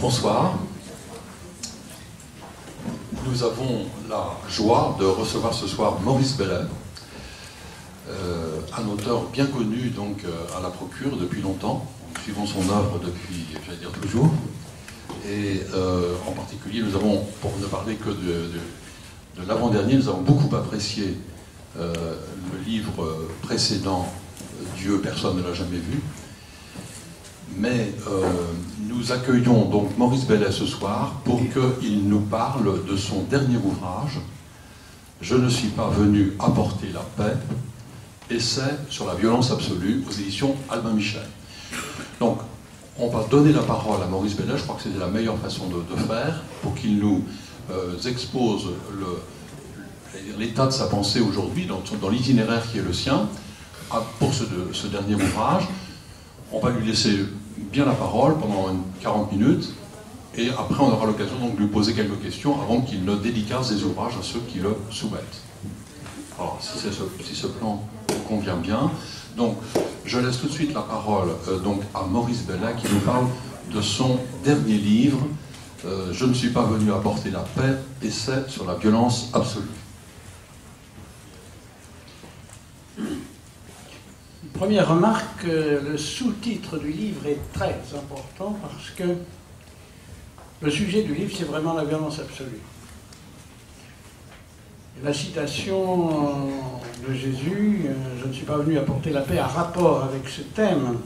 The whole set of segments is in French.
Bonsoir. Nous avons la joie de recevoir ce soir Maurice Bellet, un auteur bien connu donc, à la Procure depuis longtemps. Nous suivons son œuvre depuis, j'allais dire toujours. Et en particulier, nous avons, pour ne parler que de l'avant-dernier, nous avons beaucoup apprécié le livre précédent, Dieu, personne ne l'a jamais vu. Mais nous accueillons donc Maurice Bellet ce soir pour qu'il nous parle de son dernier ouvrage, Je ne suis pas venu apporter la paix, essai sur la violence absolue, aux éditions Albin Michel. Donc, on va donner la parole à Maurice Bellet, je crois que c'était la meilleure façon de faire, pour qu'il nous expose l'état de sa pensée aujourd'hui, dans l'itinéraire qui est le sien, pour ce dernier ouvrage. On va lui laisser bien la parole pendant 40 minutes, et après on aura l'occasion donc de lui poser quelques questions avant qu'il ne dédicace des ouvrages à ceux qui le soumettent. Alors, si ce plan convient bien, donc je laisse tout de suite la parole donc à Maurice Bellet qui nous parle de son dernier livre, Je ne suis pas venu apporter la paix, essai sur la violence absolue. Première remarque, le sous-titre du livre est très important parce que le sujet du livre, c'est vraiment la violence absolue. Et la citation de Jésus, « Je ne suis pas venu apporter la paix » a rapport avec ce thème.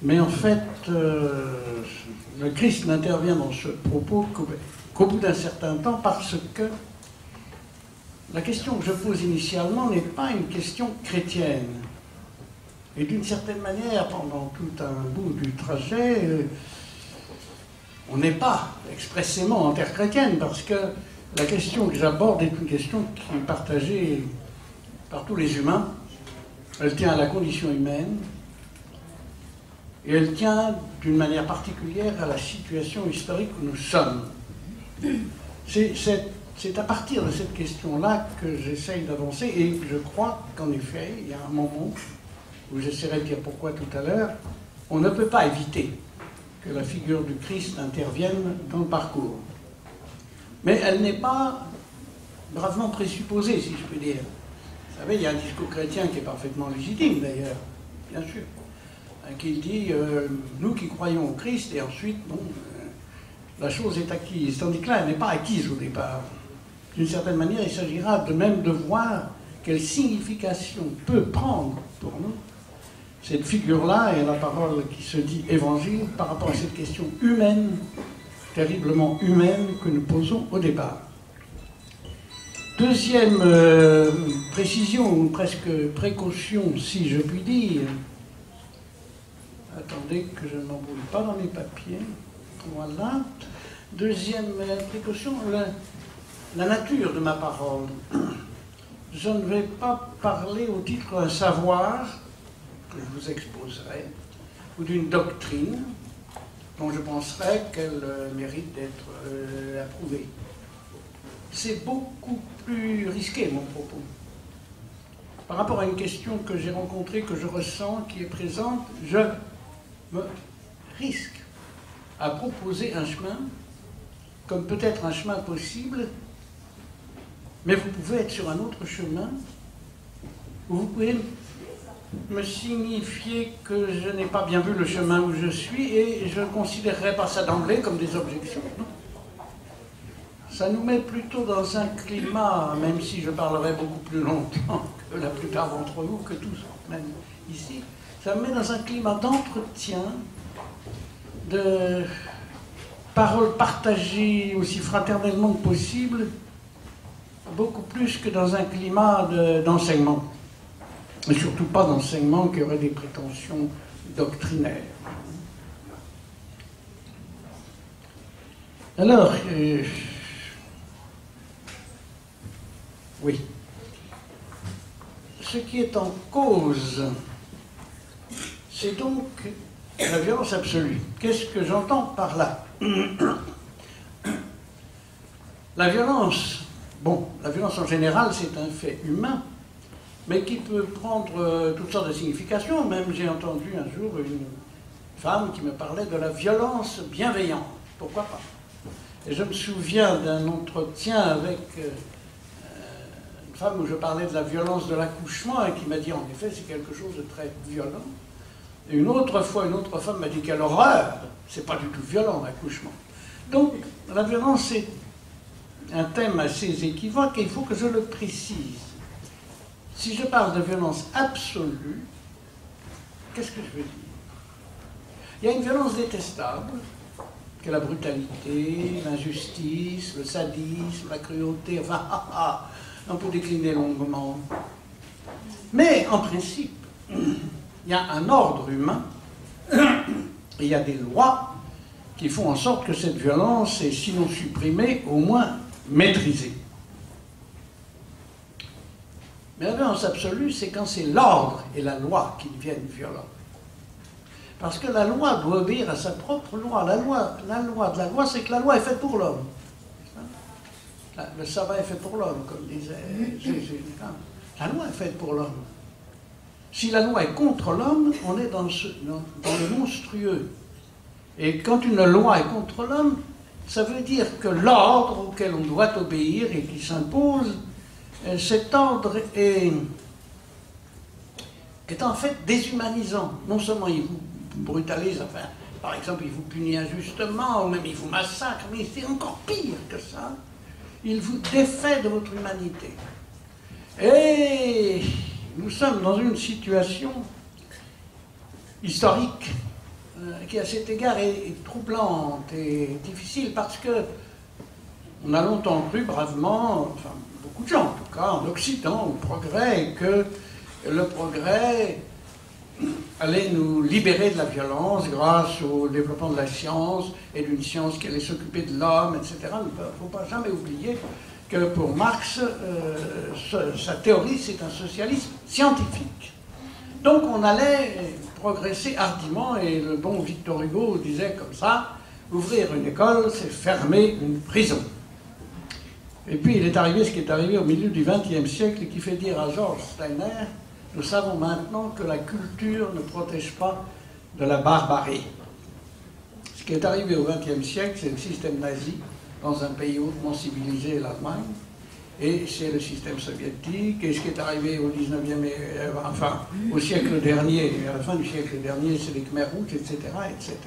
Mais en fait, le Christ n'intervient dans ce propos qu'au bout d'un certain temps parce que la question que je pose initialement n'est pas une question chrétienne. Et d'une certaine manière, pendant tout un bout du trajet, on n'est pas expressément en terre chrétienne, parce que la question que j'aborde est une question qui est partagée par tous les humains. Elle tient à la condition humaine, et elle tient d'une manière particulière à la situation historique où nous sommes. C'est à partir de cette question-là que j'essaye d'avancer, et je crois qu'en effet, il y a un moment où j'essaierai de dire pourquoi tout à l'heure, on ne peut pas éviter que la figure du Christ intervienne dans le parcours. Mais elle n'est pas gravement présupposée, si je peux dire. Vous savez, il y a un discours chrétien qui est parfaitement légitime, d'ailleurs, bien sûr, qui dit nous qui croyons au Christ, et ensuite, bon, la chose est acquise. Tandis que là, elle n'est pas acquise au départ. D'une certaine manière, il s'agira de même de voir quelle signification peut prendre pour nous cette figure-là et la parole qui se dit évangile par rapport à cette question humaine, terriblement humaine, que nous posons au départ. Deuxième précision, ou presque précaution, si je puis dire. Attendez que je ne m'embrouille pas dans mes papiers. Voilà. Deuxième précaution, la nature de ma parole. Je ne vais pas parler au titre d'un savoir que je vous exposerai, ou d'une doctrine dont je penserai qu'elle mérite d'être approuvée. C'est beaucoup plus risqué, mon propos. Par rapport à une question que j'ai rencontrée, que je ressens, qui est présente, je me risque à proposer un chemin, comme peut-être un chemin possible, mais vous pouvez être sur un autre chemin, où vous pouvez me signifier que je n'ai pas bien vu le chemin où je suis, et je ne considérerai pas ça d'emblée comme des objections. Non. Ça nous met plutôt dans un climat, même si je parlerai beaucoup plus longtemps que la plupart d'entre vous, que tous, même ici, ça me met dans un climat d'entretien, de paroles partagées aussi fraternellement que possible, beaucoup plus que dans un climat d'enseignement. Et surtout pas d'enseignement qui aurait des prétentions doctrinaires. Alors, oui. Ce qui est en cause, c'est donc la violence absolue. Qu'est-ce que j'entends par là? La violence, bon, la violence en général, c'est un fait humain, mais qui peut prendre toutes sortes de significations. Même j'ai entendu un jour une femme qui me parlait de la violence bienveillante. Pourquoi pas? Et je me souviens d'un entretien avec une femme où je parlais de la violence de l'accouchement et qui m'a dit en effet c'est quelque chose de très violent. Et une autre fois, une autre femme m'a dit quelle horreur, c'est pas du tout violent l'accouchement. Donc la violence c'est un thème assez équivoque et il faut que je le précise. Si je parle de violence absolue, qu'est-ce que je veux dire? Il y a une violence détestable, que la brutalité, l'injustice, le sadisme, la cruauté, enfin, on peut décliner longuement. Mais en principe, il y a un ordre humain, et il y a des lois qui font en sorte que cette violence est sinon supprimée, au moins maîtrisée. Mais la violence absolue, c'est quand c'est l'ordre et la loi qui deviennent violents. Parce que la loi doit obéir à sa propre loi. La loi de la loi, c'est que la loi est faite pour l'homme. Le sabbat est fait pour l'homme, comme disait Jésus. La loi est faite pour l'homme. Si la loi est contre l'homme, on est dans le monstrueux. Et quand une loi est contre l'homme, ça veut dire que l'ordre auquel on doit obéir et qui s'impose, cet ordre est en fait déshumanisant. Non seulement il vous brutalise, enfin, par exemple, il vous punit injustement, ou même il vous massacre, mais c'est encore pire que ça. Il vous défait de votre humanité. Et nous sommes dans une situation historique qui, à cet égard, est troublante et difficile parce que on a longtemps cru bravement, enfin, beaucoup de gens en tout cas, en Occident, au progrès, et que le progrès allait nous libérer de la violence grâce au développement de la science et d'une science qui allait s'occuper de l'homme, etc. Il ne faut pas jamais oublier que pour Marx, sa théorie, c'est un socialisme scientifique. Donc on allait progresser hardiment et le bon Victor Hugo disait comme ça, ouvrir une école, c'est fermer une prison. Et puis il est arrivé ce qui est arrivé au milieu du XXe siècle et qui fait dire à George Steiner, nous savons maintenant que la culture ne protège pas de la barbarie. Ce qui est arrivé au XXe siècle, c'est le système nazi dans un pays hautement civilisé, l'Allemagne, et c'est le système soviétique, et ce qui est arrivé au au siècle dernier, à la fin du siècle dernier, c'est les Khmers rouges, etc., etc.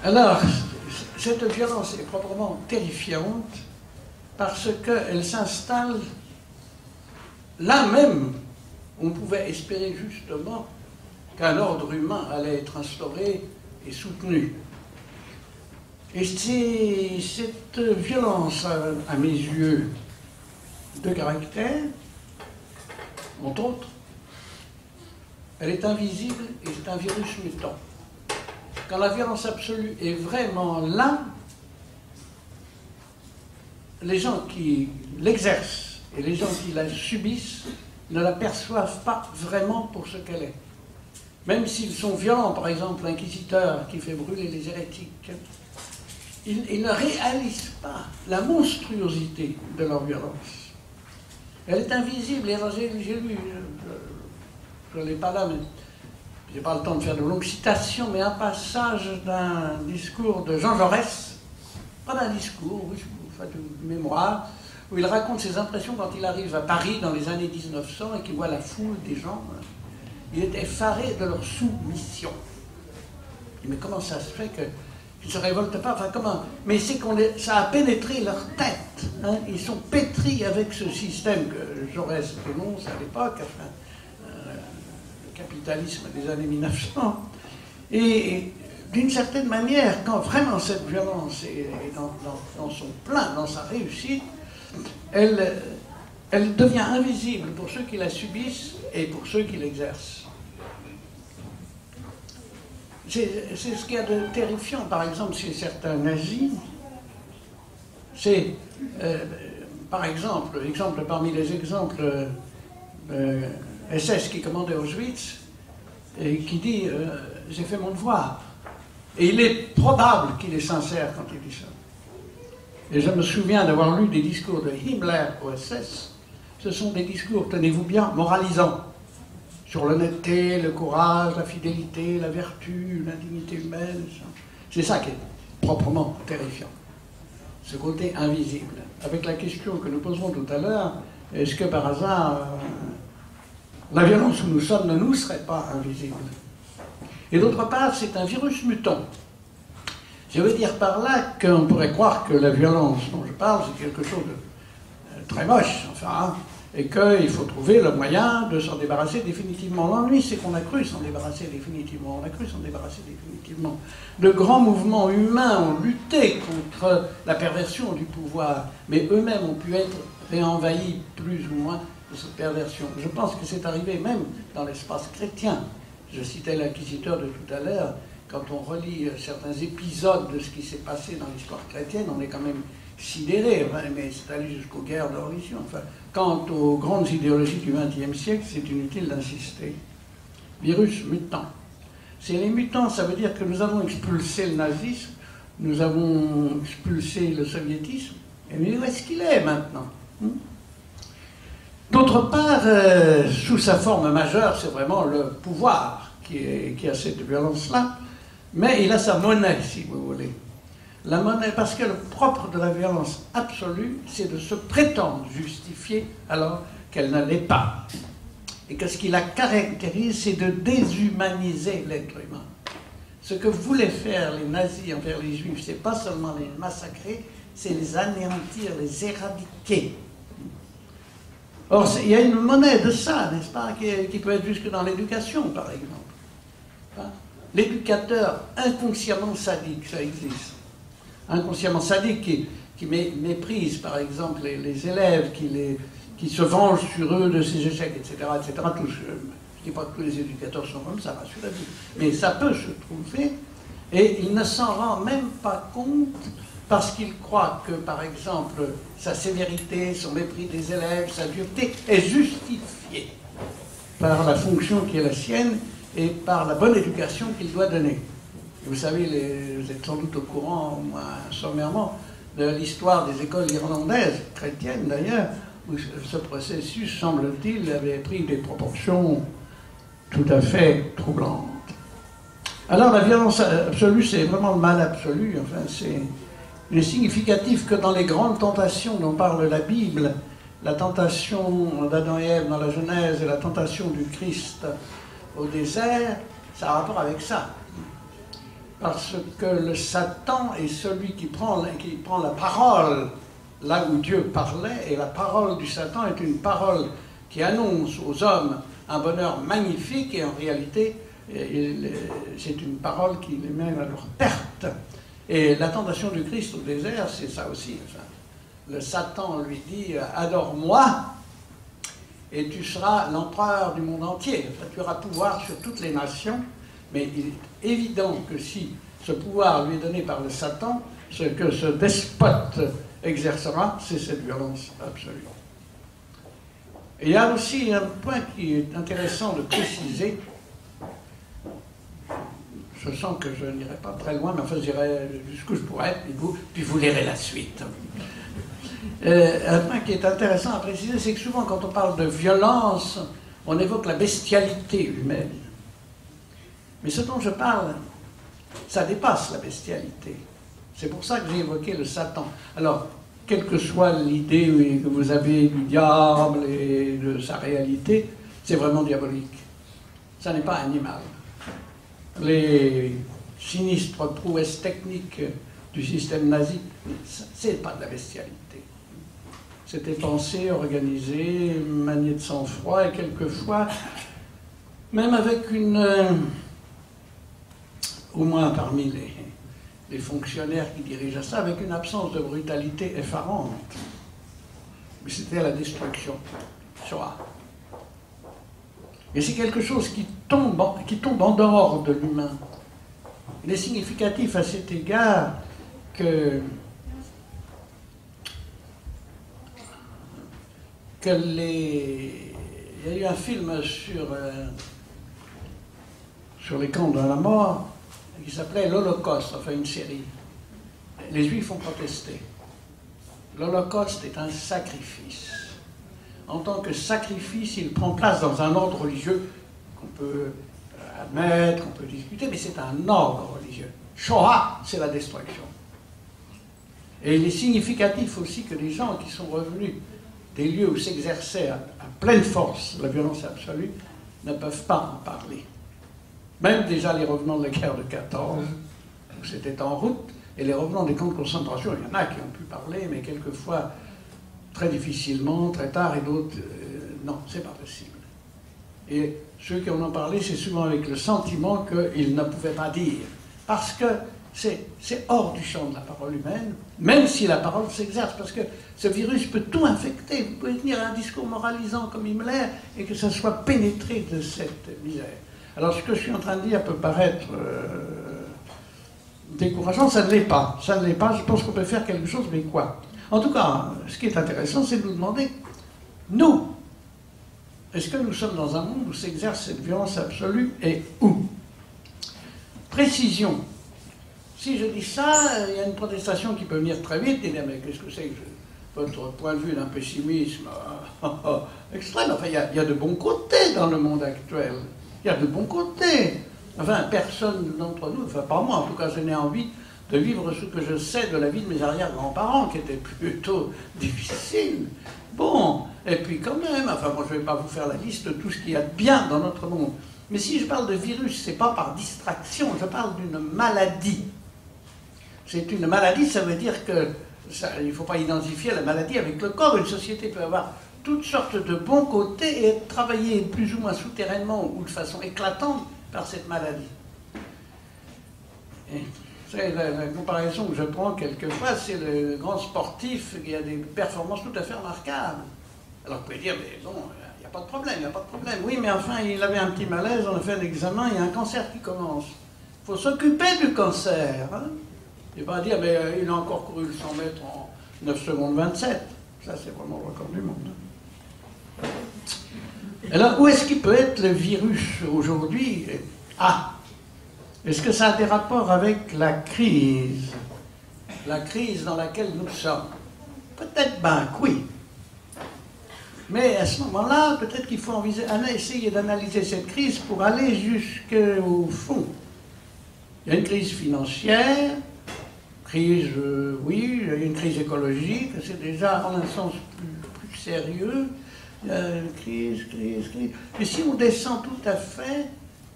Alors, cette violence est proprement terrifiante parce qu'elle s'installe là même, on pouvait espérer justement qu'un ordre humain allait être instauré et soutenu. Et c'est cette violence, à mes yeux, de caractère, entre autres, elle est invisible et c'est un virus mutant. Quand la violence absolue est vraiment là, les gens qui l'exercent et les gens qui la subissent ne la perçoivent pas vraiment pour ce qu'elle est. Même s'ils sont violents, par exemple l'inquisiteur qui fait brûler les hérétiques, ils ne réalisent pas la monstruosité de leur violence. Elle est invisible. Et alors j'ai lu, je ne l'ai pas là, mais je n'ai pas le temps de faire de longues citations, mais un passage d'un discours de Jean Jaurès, pas d'un discours, enfin de mémoire, où il raconte ses impressions quand il arrive à Paris dans les années 1900 et qu'il voit la foule des gens. Il est effaré de leur soumission. Mais comment ça se fait qu'ils ne se révoltent pas? Enfin, comment? Mais c'est ça a pénétré leur tête. Hein? Ils sont pétris avec ce système que Jaurès dénonce à l'époque, enfin, le capitalisme des années 1900. Et d'une certaine manière, quand vraiment cette violence est dans son plein, dans sa réussite, elle devient invisible pour ceux qui la subissent et pour ceux qui l'exercent. C'est ce qu'il y a de terrifiant, par exemple, chez certains nazis. C'est, par exemple parmi les exemples, SS qui commandait Auschwitz et qui dit j'ai fait mon devoir. Et il est probable qu'il est sincère quand il dit ça. Et je me souviens d'avoir lu des discours de Himmler au SS. Ce sont des discours, tenez-vous bien, moralisants. sur l'honnêteté, le courage, la fidélité, la vertu, l'indignité humaine. C'est ça qui est proprement terrifiant. Ce côté invisible. Avec la question que nous poserons tout à l'heure, est-ce que par hasard, la violence où nous sommes ne nous serait pas invisible? Et d'autre part, c'est un virus mutant. Je veux dire par là qu'on pourrait croire que la violence dont je parle, c'est quelque chose de très moche, enfin, et qu'il faut trouver le moyen de s'en débarrasser définitivement. L'ennui, c'est qu'on a cru s'en débarrasser définitivement, on a cru s'en débarrasser définitivement. De grands mouvements humains ont lutté contre la perversion du pouvoir, mais eux-mêmes ont pu être réenvahis plus ou moins de cette perversion. Je pense que c'est arrivé même dans l'espace chrétien. Je citais l'inquisiteur de tout à l'heure. Quand on relit certains épisodes de ce qui s'est passé dans l'histoire chrétienne, on est quand même sidéré, enfin, mais c'est allé jusqu'aux guerres de religion. Enfin, quant aux grandes idéologies du XXe siècle, c'est inutile d'insister. Virus mutant. C'est les mutants, ça veut dire que nous avons expulsé le nazisme, nous avons expulsé le soviétisme, mais où est-ce qu'il est maintenant? D'autre part, sous sa forme majeure, c'est vraiment le pouvoir qui a cette violence-là, mais il a sa monnaie, si vous voulez. La monnaie, parce que le propre de la violence absolue, c'est de se prétendre justifier alors qu'elle ne l'est pas. Et que ce qui la caractérise, c'est de déshumaniser l'être humain. Ce que voulaient faire les nazis envers les juifs, c'est pas seulement les massacrer, c'est les anéantir, les éradiquer. Or, il y a une monnaie de ça, n'est-ce pas, qui peut être jusque dans l'éducation, par exemple. L'éducateur inconsciemment sadique, ça existe. Inconsciemment sadique qui méprise, par exemple, les élèves, qui se vengent sur eux de ses échecs, etc. etc. Je ne dis pas que tous les éducateurs sont comme ça, rassurez-vous. Mais ça peut se trouver, et il ne s'en rend même pas compte parce qu'il croit que, par exemple, sa sévérité, son mépris des élèves, sa dureté est justifiée par la fonction qui est la sienne et par la bonne éducation qu'il doit donner. Vous savez, vous êtes sans doute au courant, au moins sommairement, de l'histoire des écoles irlandaises, chrétiennes d'ailleurs, où ce processus, semble-t-il, avait pris des proportions tout à fait troublantes. Alors la violence absolue, c'est vraiment le mal absolu. Enfin, il est significatif que dans les grandes tentations dont parle la Bible, la tentation d'Adam et Ève dans la Genèse et la tentation du Christ au désert, ça a rapport avec ça. Parce que le Satan est celui qui prend la parole là où Dieu parlait, et la parole du Satan est une parole qui annonce aux hommes un bonheur magnifique, et en réalité, c'est une parole qui les mène à leur perte. Et la tentation du Christ au désert, c'est ça aussi. Enfin, le Satan lui dit « Adore-moi, et tu seras l'empereur du monde entier. Enfin, tu auras pouvoir sur toutes les nations. » Mais il est évident que si ce pouvoir lui est donné par le Satan, ce que ce despote exercera, c'est cette violence absolue. Et il y a aussi un point qui est intéressant de préciser. Je sens que je n'irai pas très loin, mais enfin j'irai jusqu'où je pourrais, puis vous lirez la suite. Un point qui est intéressant à préciser, c'est que souvent quand on parle de violence, on évoque la bestialité humaine. Mais ce dont je parle, ça dépasse la bestialité. C'est pour ça que j'ai évoqué le Satan. Alors, quelle que soit l'idée que vous avez du diable et de sa réalité, c'est vraiment diabolique. Ça n'est pas animal. Les sinistres prouesses techniques du système nazi, c'est pas de la bestialité. C'était pensé, organisé, manié de sang-froid, et quelquefois, même avec au moins parmi les fonctionnaires qui dirigent ça, avec une absence de brutalité effarante. Mais c'était la destruction. Shoah. Et c'est quelque chose qui tombe en dehors de l'humain. Il est significatif à cet égard que il y a eu un film sur les camps de la mort qui s'appelait l'Holocauste, enfin une série. Les Juifs ont protesté. L'Holocauste est un sacrifice. En tant que sacrifice, il prend place dans un ordre religieux qu'on peut admettre, qu'on peut discuter, mais c'est un ordre religieux. Shoah, c'est la destruction. Et il est significatif aussi que les gens qui sont revenus des lieux où s'exerçait à pleine force la violence absolue ne peuvent pas en parler. Même déjà les revenants de la guerre de 14, où c'était en route, et les revenants des camps de concentration, il y en a qui ont pu parler, mais quelquefois très difficilement, très tard, et d'autres, non, c'est pas possible. Et ceux qui en ont parlé, c'est souvent avec le sentiment qu'ils ne pouvaient pas dire, parce que c'est hors du champ de la parole humaine, même si la parole s'exerce, parce que ce virus peut tout infecter. Vous pouvez tenir un discours moralisant comme Himmler et que ça soit pénétré de cette misère. Alors ce que je suis en train de dire peut paraître décourageant, ça ne l'est pas. Ça ne l'est pas, je pense qu'on peut faire quelque chose, mais quoi? En tout cas, ce qui est intéressant, c'est de nous demander, nous, est-ce que nous sommes dans un monde où s'exerce cette violence absolue et où? Précision. Si je dis ça, il y a une protestation qui peut venir très vite et dire, mais qu'est-ce que c'est que votre point de vue d'un pessimisme extrême? Enfin, il y a de bons côtés dans le monde actuel. Il y a de bons côtés. Enfin, personne d'entre nous, enfin pas moi en tout cas, je n'ai envie de vivre ce que je sais de la vie de mes arrière-grands-parents, qui était plutôt difficile. Bon, et puis quand même, enfin moi je ne vais pas vous faire la liste de tout ce qu'il y a de bien dans notre monde. Mais si je parle de virus, ce n'est pas par distraction, je parle d'une maladie. C'est une maladie, ça veut dire que il ne faut pas identifier la maladie avec le corps. Une société peut avoir toutes sortes de bons côtés et être travaillée plus ou moins souterrainement ou de façon éclatante par cette maladie. C'est la comparaison que je prends quelquefois, c'est le grand sportif qui a des performances tout à fait remarquables. Alors vous pouvez dire, mais bon, il n'y a pas de problème, il n'y a pas de problème. Oui, mais enfin, il avait un petit malaise, on a fait un examen, il y a un cancer qui commence. Il faut s'occuper du cancer. Hein. Il ne va pas dire, mais il a encore couru le 100 mètres en 9 secondes 27. Ça, c'est vraiment le record du monde. Hein. Alors, où est-ce qu'il peut être le virus aujourd'hui? Ah! Est-ce que ça a des rapports avec la crise dans laquelle nous sommes? Peut-être ben oui. Mais à ce moment-là, peut-être qu'il faut essayer d'analyser cette crise pour aller jusqu'au fond. Il y a une crise financière, crise, oui, il y a une crise écologique, c'est déjà en un sens plus sérieux. Il y a une crise. Mais si on descend tout à fait,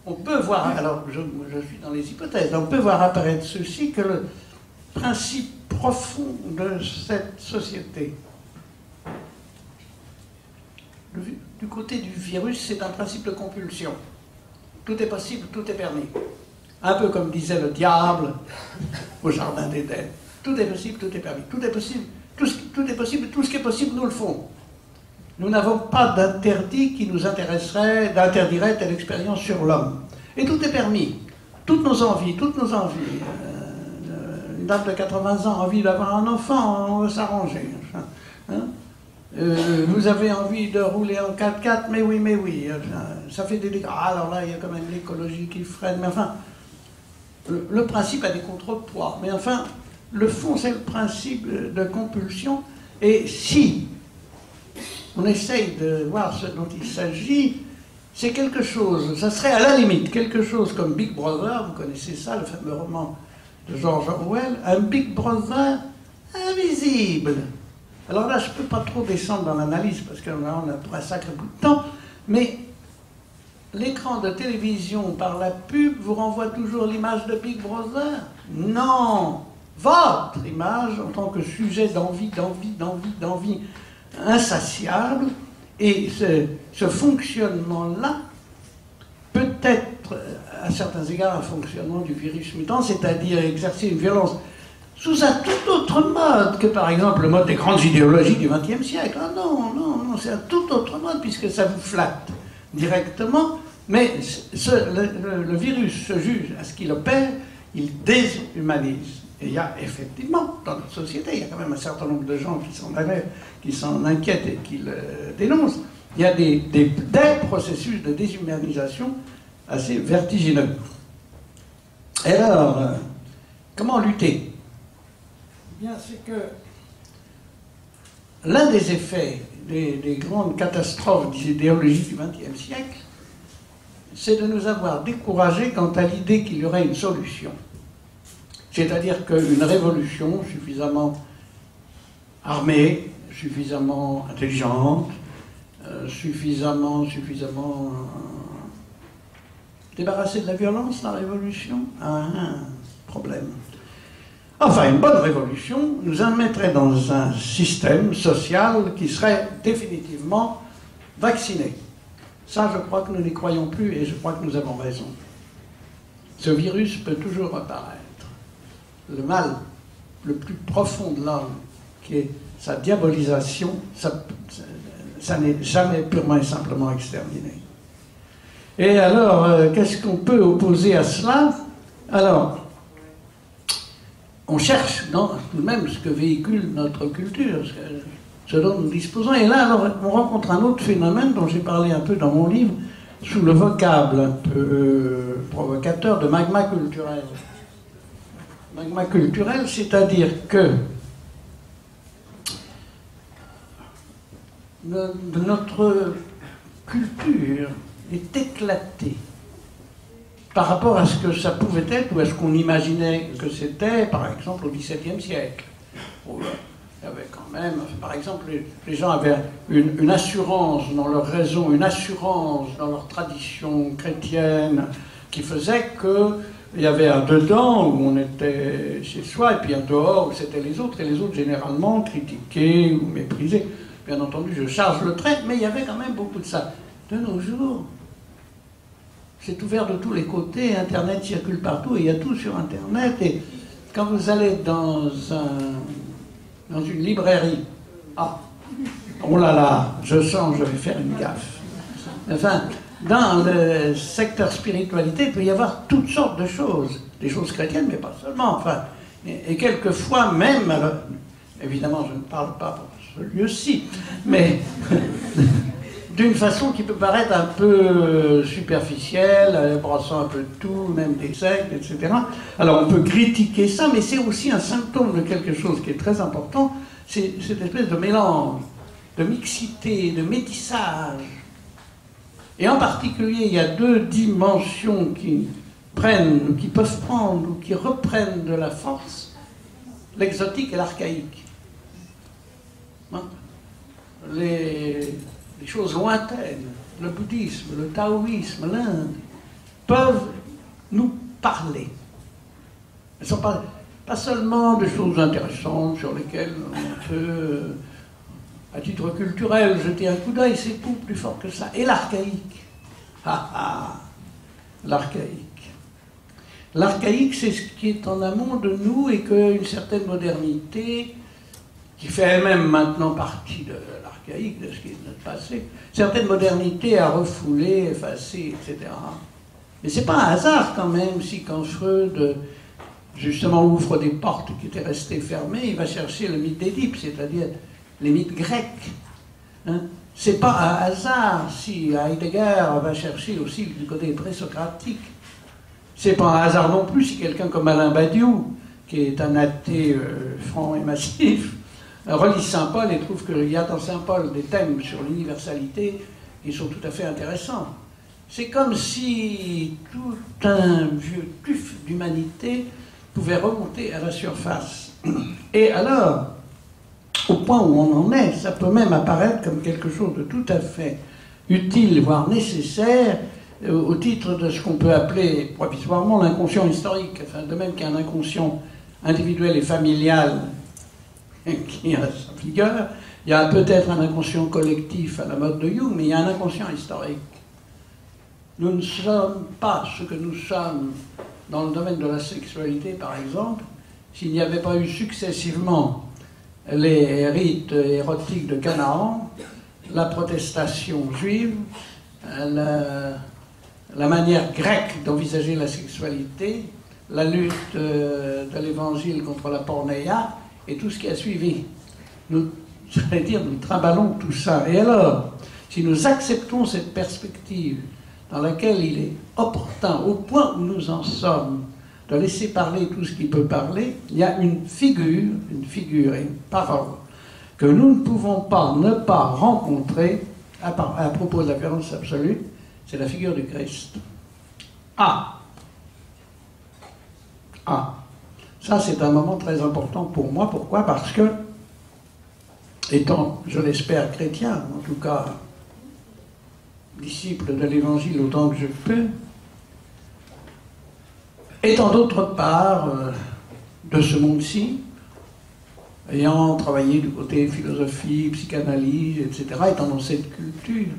on peut voir, alors je suis dans les hypothèses, on peut voir apparaître ceci, que le principe profond de cette société, du côté du virus, c'est un principe de compulsion. Tout est possible, tout est permis. Un peu comme disait le diable au Jardin d'Éden. Tout est possible, tout est permis. Tout est possible, tout est possible, tout ce qui est possible, nous le faisons. Nous n'avons pas d'interdit qui nous d'interdirait telle expérience sur l'homme. Et tout est permis. Toutes nos envies. Une dame de 80 ans a envie d'avoir un enfant, on va s'arranger. Hein? Vous avez envie de rouler en 4x4, mais oui. Ça fait des dégâts. Alors là, il y a quand même l'écologie qui freine. Mais enfin, le principe a des contrepoids. Mais enfin, le fond, c'est le principe de compulsion. Et si on essaye de voir ce dont il s'agit, c'est quelque chose, ça serait à la limite quelque chose comme Big Brother, vous connaissez ça, le fameux roman de George Orwell, un Big Brother invisible. Alors là, je ne peux pas trop descendre dans l'analyse, parce qu'on a pour un sacré bout de temps, mais l'écran de télévision par la pub vous renvoie toujours l'image de Big Brother? Non! Votre image en tant que sujet d'envie insatiable, et ce fonctionnement-là peut être, à certains égards, un fonctionnement du virus mutant, c'est-à-dire exercer une violence sous un tout autre mode que, par exemple, le mode des grandes idéologies du XXe siècle. Ah non, c'est un tout autre mode, puisque ça vous flatte directement, mais le virus se juge à ce qu'il opère, il déshumanise. Et il y a effectivement, dans notre société, il y a quand même un certain nombre de gens qui s'en inquiètent et qui le dénoncent. Il y a des processus de déshumanisation assez vertigineux. Et alors, comment lutter? Eh bien, c'est que l'un des effets des grandes catastrophes des idéologies du XXe siècle, c'est de nous avoir découragés quant à l'idée qu'il y aurait une solution. C'est-à-dire qu'une révolution suffisamment armée, suffisamment intelligente, suffisamment débarrassée de la violence, la révolution, a un problème. Enfin, une bonne révolution nous admettrait dans un système social qui serait définitivement vacciné. Ça, je crois que nous n'y croyons plus et je crois que nous avons raison. Ce virus peut toujours apparaître. Le mal le plus profond de l'homme, qui est sa diabolisation, ça n'est jamais purement et simplement exterminé. Et alors, qu'est-ce qu'on peut opposer à cela? Alors, on cherche tout de même ce que véhicule notre culture, ce dont nous disposons. Et là, alors, on rencontre un autre phénomène dont j'ai parlé un peu dans mon livre, sous le vocable un peu provocateur de magma culturel. Magma culturel, c'est-à-dire que notre culture est éclatée par rapport à ce que ça pouvait être ou à ce qu'on imaginait que c'était, par exemple, au XVIIe siècle. Où il y avait quand même, par exemple, les gens avaient une assurance dans leur raison, une assurance dans leur tradition chrétienne qui faisait qu'il y avait un dedans où on était chez soi et puis un dehors où c'était les autres, et les autres généralement critiqués ou méprisés. Bien entendu, je charge le trait, mais il y avait quand même beaucoup de ça. De nos jours, c'est ouvert de tous les côtés, Internet circule partout, et il y a tout sur Internet. Et quand vous allez dans une librairie, oh là là, je sens que je vais faire une gaffe. Enfin, dans le secteur spiritualité, il peut y avoir toutes sortes de choses, des choses chrétiennes, mais pas seulement. Enfin, et quelquefois même, alors, évidemment, je ne parle pas pour ce lieu-ci, mais d'une façon qui peut paraître un peu superficielle, brassant un peu de tout, même des sectes, etc. Alors on peut critiquer ça, mais c'est aussi un symptôme de quelque chose qui est très important, c'est cette espèce de mélange, de mixité, de métissage. Et en particulier, il y a deux dimensions qui peuvent prendre ou qui reprennent de la force, l'exotique et l'archaïque. Les choses lointaines, le bouddhisme, le taoïsme, l'Inde, peuvent nous parler. Elles ne sont pas seulement des choses intéressantes sur lesquelles on peut, à titre culturel, jeter un coup d'œil, c'est beaucoup plus fort que ça. Et l'archaïque. L'archaïque. L'archaïque, c'est ce qui est en amont de nous et qu'une certaine modernité, qui fait elle-même maintenant partie de l'archaïque, de ce qui est de notre passé, certaine modernité a refoulé, effacé, etc. Mais c'est pas un hasard quand même si quand Freud justement ouvre des portes qui étaient restées fermées, il va chercher le mythe d'Édipe, c'est-à-dire les mythes grecs. Hein? C'est pas un hasard si Heidegger va chercher aussi du côté présocratique. C'est pas un hasard non plus si quelqu'un comme Alain Badiou, qui est un athée franc et massif, relit Saint Paul et trouve qu'il y a dans Saint Paul des thèmes sur l'universalité qui sont tout à fait intéressants. C'est comme si tout un vieux tuf d'humanité pouvait remonter à la surface. Et alors, au point où on en est, ça peut même apparaître comme quelque chose de tout à fait utile, voire nécessaire, au titre de ce qu'on peut appeler provisoirement l'inconscient historique, enfin, de même qu'il y a un inconscient individuel et familial qui a sa vigueur, il y a peut-être un inconscient collectif à la mode de Jung, mais il y a un inconscient historique. Nous ne sommes pas ce que nous sommes dans le domaine de la sexualité, par exemple, s'il n'y avait pas eu successivement les rites érotiques de Canaan, la protestation juive, la manière grecque d'envisager la sexualité, la lutte de l'évangile contre la pornéia, et tout ce qui a suivi. Nous trimballons tout ça. Et alors, si nous acceptons cette perspective dans laquelle il est opportun, au point où nous en sommes, de laisser parler tout ce qui peut parler, il y a une figure et une parole que nous ne pouvons pas ne pas rencontrer à propos de la violence absolue, c'est la figure du Christ. Ah! Ah! Ça, c'est un moment très important pour moi. Pourquoi? Parce que, étant, je l'espère, chrétien, en tout cas, disciple de l'Évangile autant que je peux, étant d'autre part de ce monde-ci, ayant travaillé du côté philosophie, psychanalyse, etc., étant dans cette culture,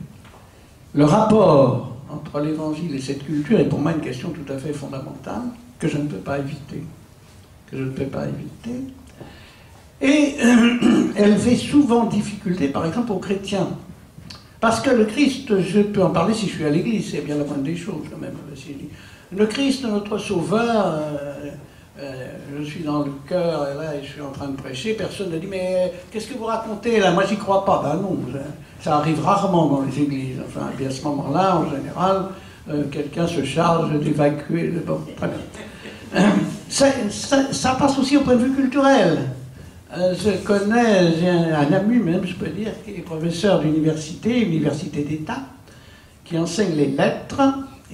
le rapport entre l'Évangile et cette culture est pour moi une question tout à fait fondamentale que je ne peux pas éviter. Que je ne peux pas éviter. Et elle fait souvent difficulté, par exemple, aux chrétiens. Parce que le Christ, je peux en parler si je suis à l'église, c'est bien la moindre des choses quand même. Le Christ, notre Sauveur, je suis dans le chœur et là je suis en train de prêcher, personne ne dit mais qu'est-ce que vous racontez là? Moi j'y crois pas. Ben non, ça arrive rarement dans les églises. Enfin, et puis à ce moment-là, en général, quelqu'un se charge d'évacuer le bon. Très bien. Ça passe aussi au point de vue culturel. Je connais, j'ai un ami même, je peux dire, qui est professeur d'université, université d'État, qui enseigne les lettres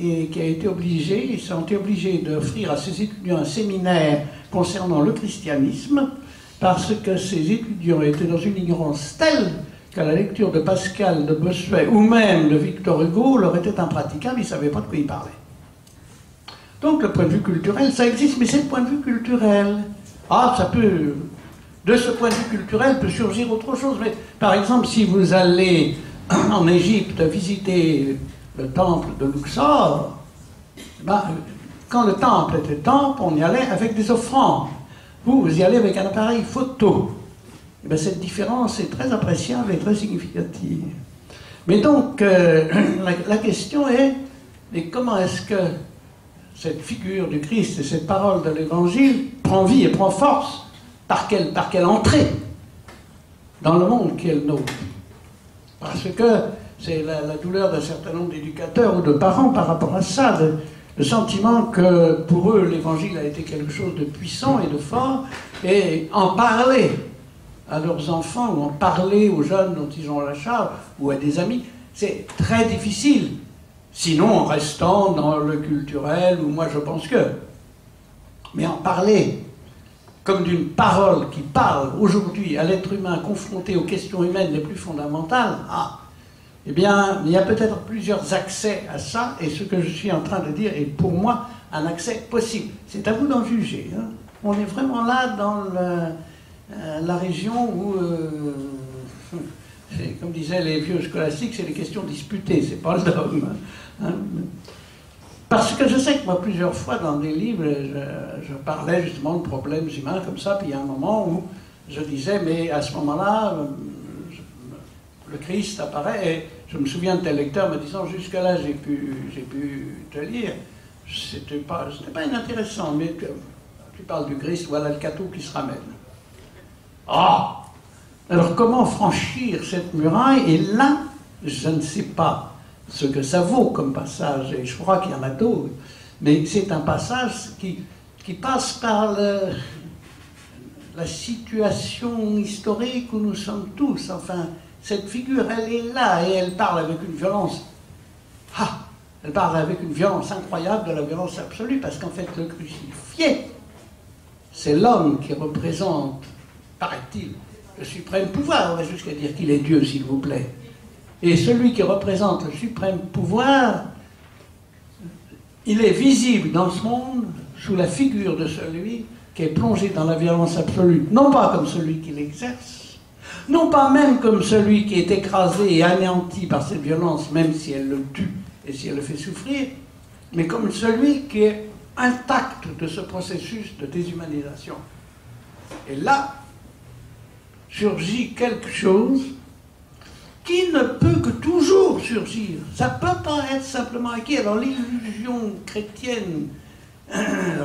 et qui a été obligé, ils sont obligés d'offrir à ses étudiants un séminaire concernant le christianisme, parce que ces étudiants étaient dans une ignorance telle qu'à la lecture de Pascal, de Bossuet ou même de Victor Hugo leur était impraticable, ils ne savaient pas de quoi ils parlaient. Donc le point de vue culturel, ça existe, mais c'est le point de vue culturel. Ah, ça peut... De ce point de vue culturel peut surgir autre chose. Mais, par exemple, si vous allez en Égypte visiter le temple de Luxor, ben, quand le temple était temple, on y allait avec des offrandes. Vous y allez avec un appareil photo. Et ben, cette différence est très appréciable et très significative. Mais donc, la question est, mais comment est-ce que cette figure du Christ et cette parole de l'Évangile prend vie et prend force? Par quelle entrée dans le monde qui est le nôtre? Parce que c'est la douleur d'un certain nombre d'éducateurs ou de parents par rapport à ça, le sentiment que pour eux l'évangile a été quelque chose de puissant et de fort, et en parler à leurs enfants ou en parler aux jeunes dont ils ont la charge ou à des amis, c'est très difficile. Sinon en restant dans le culturel où moi je pense que. Mais en parler comme d'une parole qui parle aujourd'hui à l'être humain confronté aux questions humaines les plus fondamentales, eh bien, il y a peut-être plusieurs accès à ça, et ce que je suis en train de dire est pour moi un accès possible. C'est à vous d'en juger. Hein. On est vraiment là dans la région où, comme disaient les vieux scolastiques, c'est les questions disputées, c'est pas le dogme. Hein. Parce que je sais que moi, plusieurs fois dans des livres, je parlais justement de problèmes humains comme ça, puis il y a un moment où je disais, mais à ce moment-là, le Christ apparaît, et je me souviens de tel lecteur me disant, jusque-là, j'ai pu te lire, c'était pas inintéressant, mais tu parles du Christ, voilà le cateau qui se ramène. Ah! Alors comment franchir cette muraille? Et là, je ne sais pas ce que ça vaut comme passage, et je crois qu'il y en a d'autres, mais c'est un passage qui passe par la situation historique où nous sommes tous. Enfin, cette figure, elle est là, et elle parle avec une violence. Elle parle avec une violence incroyable de la violence absolue, parce qu'en fait, le crucifié, c'est l'homme qui représente, paraît-il, le suprême pouvoir. On va jusqu'à dire qu'il est Dieu, s'il vous plaît. Et celui qui représente le suprême pouvoir, il est visible dans ce monde sous la figure de celui qui est plongé dans la violence absolue. Non pas comme celui qui l'exerce, non pas même comme celui qui est écrasé et anéanti par cette violence, même si elle le tue et si elle le fait souffrir, mais comme celui qui est intact de ce processus de déshumanisation. Et là, surgit quelque chose qui ne peut que toujours surgir. Ça ne peut pas être simplement acquis. Alors l'illusion chrétienne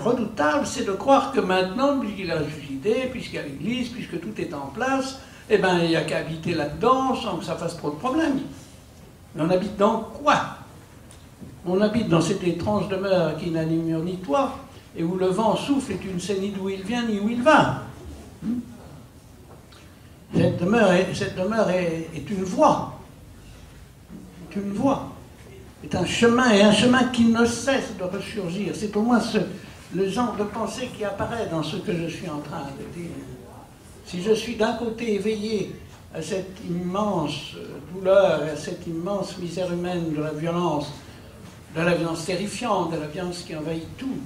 redoutable, c'est de croire que maintenant, puisqu'il a ressuscité, puisqu'il y a l'Église, puisque tout est en place, eh bien, il n'y a qu'à habiter là-dedans sans que ça fasse trop de problèmes. Mais on habite dans quoi? On habite dans cette étrange demeure qui n'a ni mur ni toit, et où le vent souffle et tu ne sais ni d'où il vient ni où il va. Cette demeure est une voie. C'est une voie. est un chemin, et un chemin qui ne cesse de ressurgir. C'est pour moi le genre de pensée qui apparaît dans ce que je suis en train de dire. Si je suis d'un côté éveillé à cette immense douleur, à cette immense misère humaine de la violence terrifiante, de la violence qui envahit tout,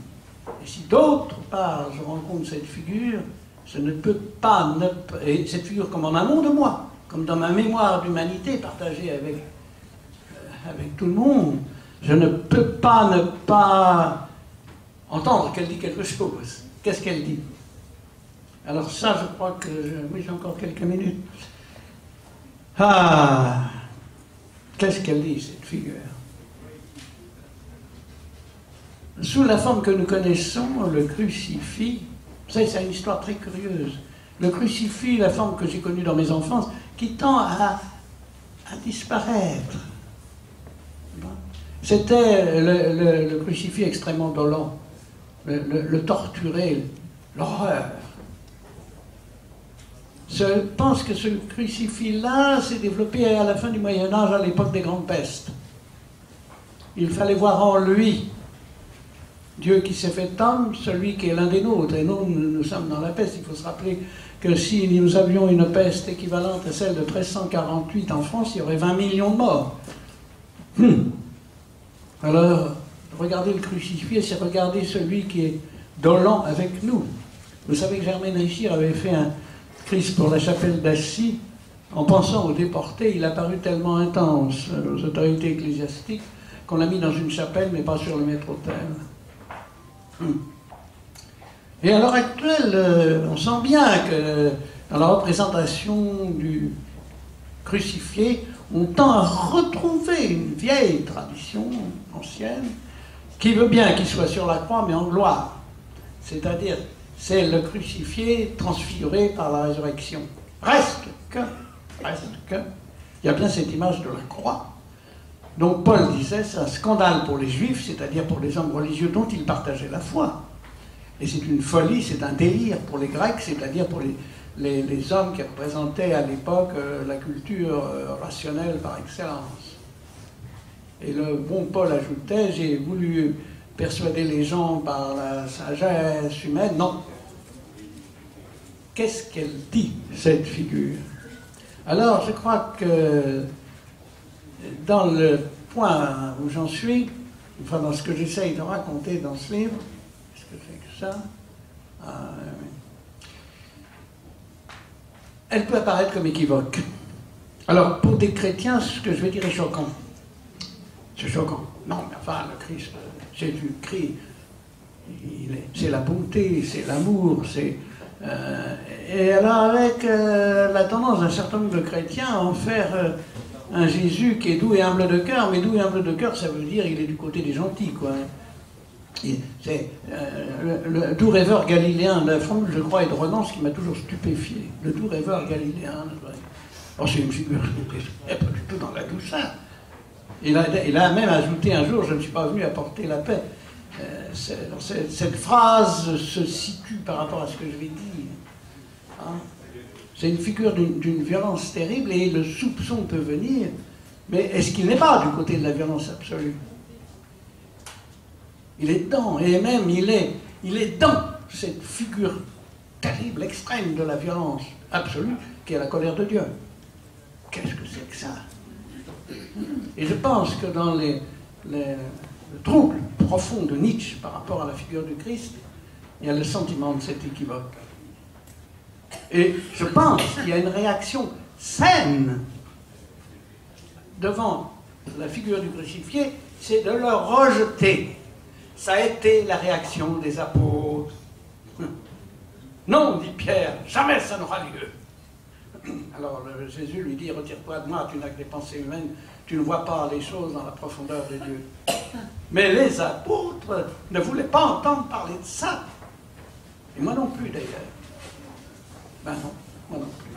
et si d'autre part je rencontre cette figure, je ne peux pas, et cette figure comme en amont de moi, comme dans ma mémoire d'humanité partagée avec tout le monde, je ne peux pas ne pas entendre qu'elle dit quelque chose. Qu'est-ce qu'elle dit? Alors ça, je crois que... oui, j'ai encore quelques minutes. Ah, qu'est-ce qu'elle dit, cette figure? Sous la forme que nous connaissons, le crucifix, c'est une histoire très curieuse. Le crucifix, la forme que j'ai connue dans mes enfances, qui tend à disparaître. C'était le crucifix extrêmement dolent, le torturé, l'horreur. Je pense que ce crucifix-là s'est développé à la fin du Moyen-Âge, à l'époque des grandes pestes. Il fallait voir en lui Dieu qui s'est fait homme, celui qui est l'un des nôtres. Et nous sommes dans la peste. Il faut se rappeler que si nous avions une peste équivalente à celle de 1348 en France, il y aurait 20 millions de morts. Alors, regardez le crucifix, c'est regarder celui qui est dolent avec nous. Vous savez que Germaine Richir avait fait un Christ pour la chapelle d'Assis. En pensant aux déportés, il a paru tellement intense aux autorités ecclésiastiques qu'on l'a mis dans une chapelle, mais pas sur le maître-autel. Et à l'heure actuelle, on sent bien que dans la représentation du crucifié, on tend à retrouver une vieille tradition ancienne qui veut bien qu'il soit sur la croix, mais en gloire. C'est-à-dire, c'est le crucifié transfiguré par la résurrection. Reste que, il y a bien cette image de la croix. Donc Paul disait, c'est un scandale pour les Juifs, c'est-à-dire pour les hommes religieux dont ils partageaient la foi. Et c'est une folie, c'est un délire pour les Grecs, c'est-à-dire pour les hommes qui représentaient à l'époque la culture rationnelle par excellence. Et le bon Paul ajoutait, j'ai voulu persuader les gens par la sagesse humaine. Non. Qu'est-ce qu'elle dit, cette figure? Alors, je crois que dans le point où j'en suis, enfin dans ce que j'essaye de raconter dans ce livre, est-ce que c'est que ça? Elle peut apparaître comme équivoque. Alors, pour des chrétiens, ce que je vais dire est choquant. C'est choquant. Non, mais enfin, le Christ, Jésus-Christ, c'est la bonté, c'est l'amour, c'est... et alors, avec la tendance d'un certain nombre de chrétiens à en faire un Jésus qui est doux et humble de cœur, mais doux et humble de cœur, ça veut dire il est du côté des gentils, quoi. C'est le doux rêveur galiléen de la formule, je crois, et de Renan, ce qui m'a toujours stupéfié. Le doux rêveur galiléen. Alors, c'est une figure qui n'est pas du tout dans la douceur. Il a même ajouté un jour, je ne suis pas venu apporter la paix. Cette phrase se situe par rapport à ce que je vais dire. Hein? C'est une figure d'une violence terrible et le soupçon peut venir. Mais est-ce qu'il n'est pas du côté de la violence absolue? Il est dedans, et même il est dans cette figure terrible, extrême de la violence absolue, qui est la colère de Dieu. Qu'est-ce que c'est que ça? Et je pense que dans le trouble profond de Nietzsche par rapport à la figure du Christ, il y a le sentiment de cet équivoque. Et je pense qu'il y a une réaction saine devant la figure du crucifié, c'est de le rejeter. Ça a été la réaction des apôtres. Non, dit Pierre, jamais ça n'aura lieu. Alors Jésus lui dit, retire-toi de moi, tu n'as que des pensées humaines, tu ne vois pas les choses dans la profondeur de Dieu. Mais les apôtres ne voulaient pas entendre parler de ça. Et moi non plus d'ailleurs. Ben non, moi non plus.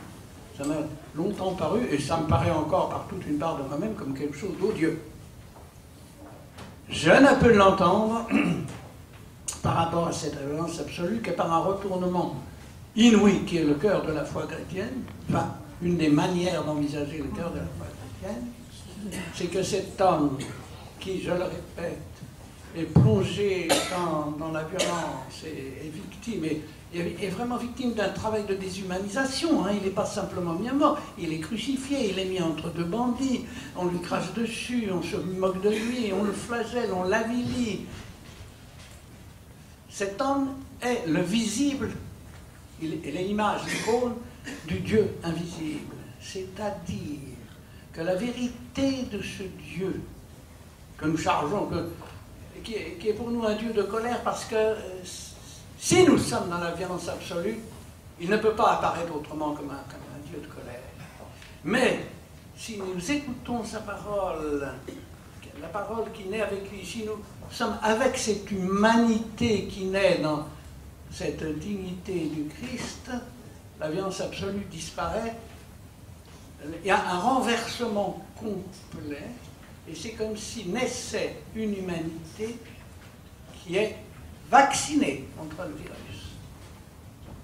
Ça m'a longtemps paru, et ça me paraît encore par toute une part de moi-même, comme quelque chose d'odieux. Je ne peux l'entendre par rapport à cette violence absolue que par un retournement inouï qui est le cœur de la foi chrétienne, enfin, une des manières d'envisager le cœur de la foi chrétienne, c'est que cet homme qui, je le répète, est plongé dans la violence, est victime, est vraiment victime d'un travail de déshumanisation. Hein. Il n'est pas simplement mis à mort, il est crucifié, il est mis entre deux bandits, on lui crache dessus, on se moque de lui, on le flagelle, on l'avilit. Cet homme est le visible, il est l'image, l'icône du Dieu invisible. C'est-à-dire que la vérité de ce Dieu que nous chargeons, qui est pour nous un Dieu de colère, parce que si nous sommes dans la violence absolue, il ne peut pas apparaître autrement comme un Dieu de colère. Mais si nous écoutons sa parole, la parole qui naît avec lui, si nous sommes avec cette humanité qui naît dans cette dignité du Christ, la violence absolue disparaît. Il y a un renversement complet, et c'est comme si naissait une humanité qui est vaccinée contre le virus.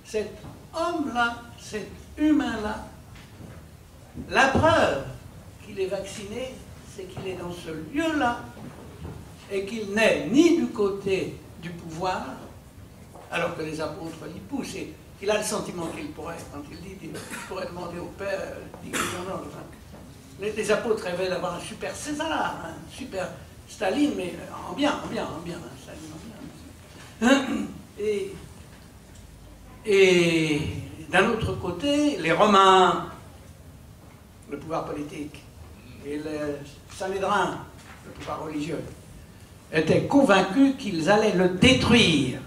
Cet homme-là, cet humain-là, la preuve qu'il est vacciné, c'est qu'il est dans ce lieu-là, et qu'il n'est ni du côté du pouvoir, alors que les apôtres l'y poussent, et il a le sentiment qu'il pourrait, quand il dit qu'il pourrait demander au Père, il dit non, enfin, les apôtres rêvaient d'avoir un super César, un super Staline, mais en bien, Staline en bien. Et d'un autre côté, les Romains, le pouvoir politique, et les Sanhédrins, le pouvoir religieux, étaient convaincus qu'ils allaient le détruire.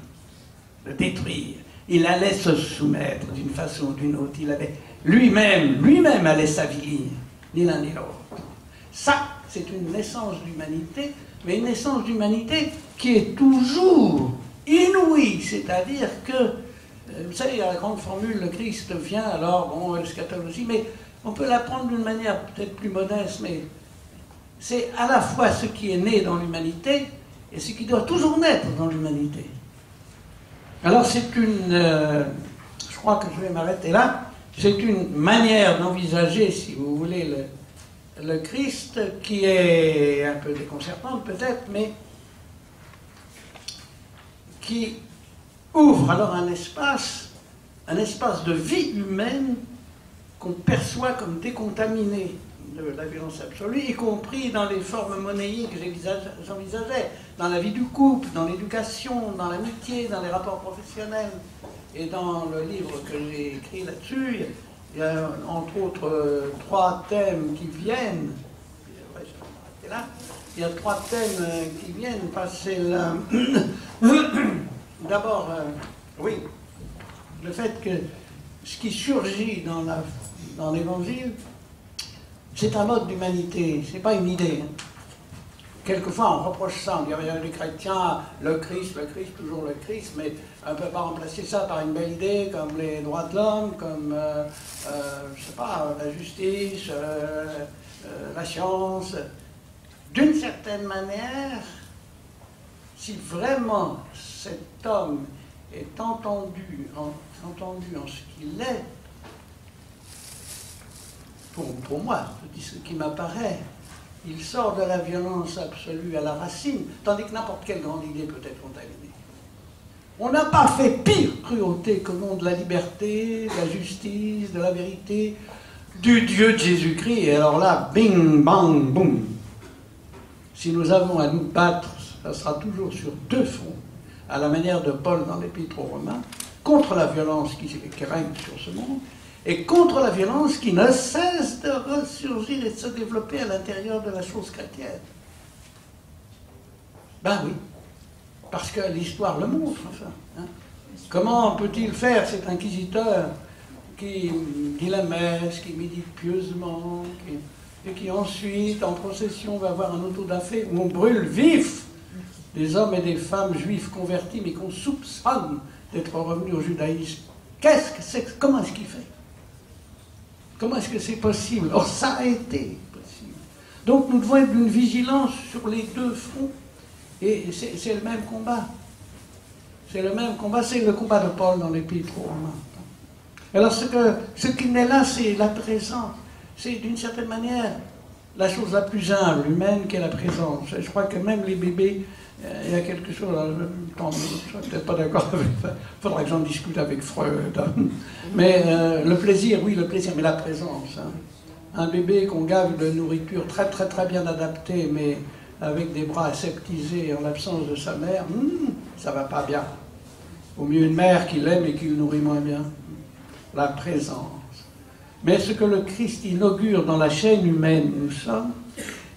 Il allait se soumettre d'une façon ou d'une autre. Il allait lui-même allait s'avilir, ni l'un ni l'autre. Ça, c'est une naissance d'humanité, mais une naissance d'humanité qui est toujours inouïe. C'est-à-dire que, vous savez, la grande formule, le Christ vient, alors, bon, l'eschatologie, mais on peut la prendre d'une manière peut-être plus modeste, mais c'est à la fois ce qui est né dans l'humanité et ce qui doit toujours naître dans l'humanité. Alors c'est une, je crois que je vais m'arrêter là, c'est une manière d'envisager, si vous voulez, le Christ qui est un peu déconcertante peut-être, mais qui ouvre alors un espace de vie humaine qu'on perçoit comme décontaminé de la violence absolue, y compris dans les formes monnayiques que j'envisageais, dans la vie du couple, dans l'éducation, dans l'amitié, dans les rapports professionnels. Et dans le livre que j'ai écrit là-dessus, il y a entre autres 3 thèmes qui viennent. Ouais, je vais m'arrêter là. Il y a 3 thèmes qui viennent passer là. D'abord, oui, le fait que ce qui surgit dans l'Évangile, c'est un mode d'humanité, c'est pas une idée. Quelquefois, on reproche ça, on dit les chrétiens, le Christ, toujours le Christ, mais on ne peut pas remplacer ça par une belle idée comme les droits de l'homme, comme, je sais pas, la justice, la science. D'une certaine manière, si vraiment cet homme est entendu en ce qu'il est, pour moi, je dis ce qui m'apparaît, il sort de la violence absolue à la racine, tandis que n'importe quelle grande idée peut être contaminée. On n'a pas fait pire cruauté qu'au nom de la liberté, de la justice, de la vérité, du Dieu de Jésus-Christ. Et alors là, bing, bang, boum. Si nous avons à nous battre, ça sera toujours sur 2 fronts, à la manière de Paul dans l'Épître aux Romains, contre la violence qui règne sur ce monde, et contre la violence qui ne cesse de ressurgir et de se développer à l'intérieur de la chose chrétienne. Ben oui, parce que l'histoire le montre, enfin. Hein. Comment peut-il faire cet inquisiteur qui dit la messe, qui médite pieusement, et qui ensuite, en procession, va avoir un autodafé où on brûle vif des hommes et des femmes juifs convertis, mais qu'on soupçonne d'être revenus au judaïsme. Comment est-ce qu'il fait? Comment est-ce que c'est possible? Or, ça a été possible. Donc, nous devons être d'une vigilance sur les 2 fronts. Et c'est le même combat. C'est le même combat, c'est le combat de Paul dans l'Épître aux Romains. Alors, ce qui naît là, c'est la présence. C'est d'une certaine manière la chose la plus humble, humaine, qu'est la présence. Je crois que même les bébés, il y a quelque chose, je ne suis peut-être pas d'accord avec ça, il faudra que j'en discute avec Freud. Mais le plaisir, oui, le plaisir, mais la présence. Hein. Un bébé qu'on gave de nourriture très très très bien adaptée, mais avec des bras aseptisés en l'absence de sa mère, ça va pas bien. Au mieux une mère qui l'aime et qui le nourrit moins bien. La présence. Mais ce que le Christ inaugure dans la chaîne humaine où nous sommes,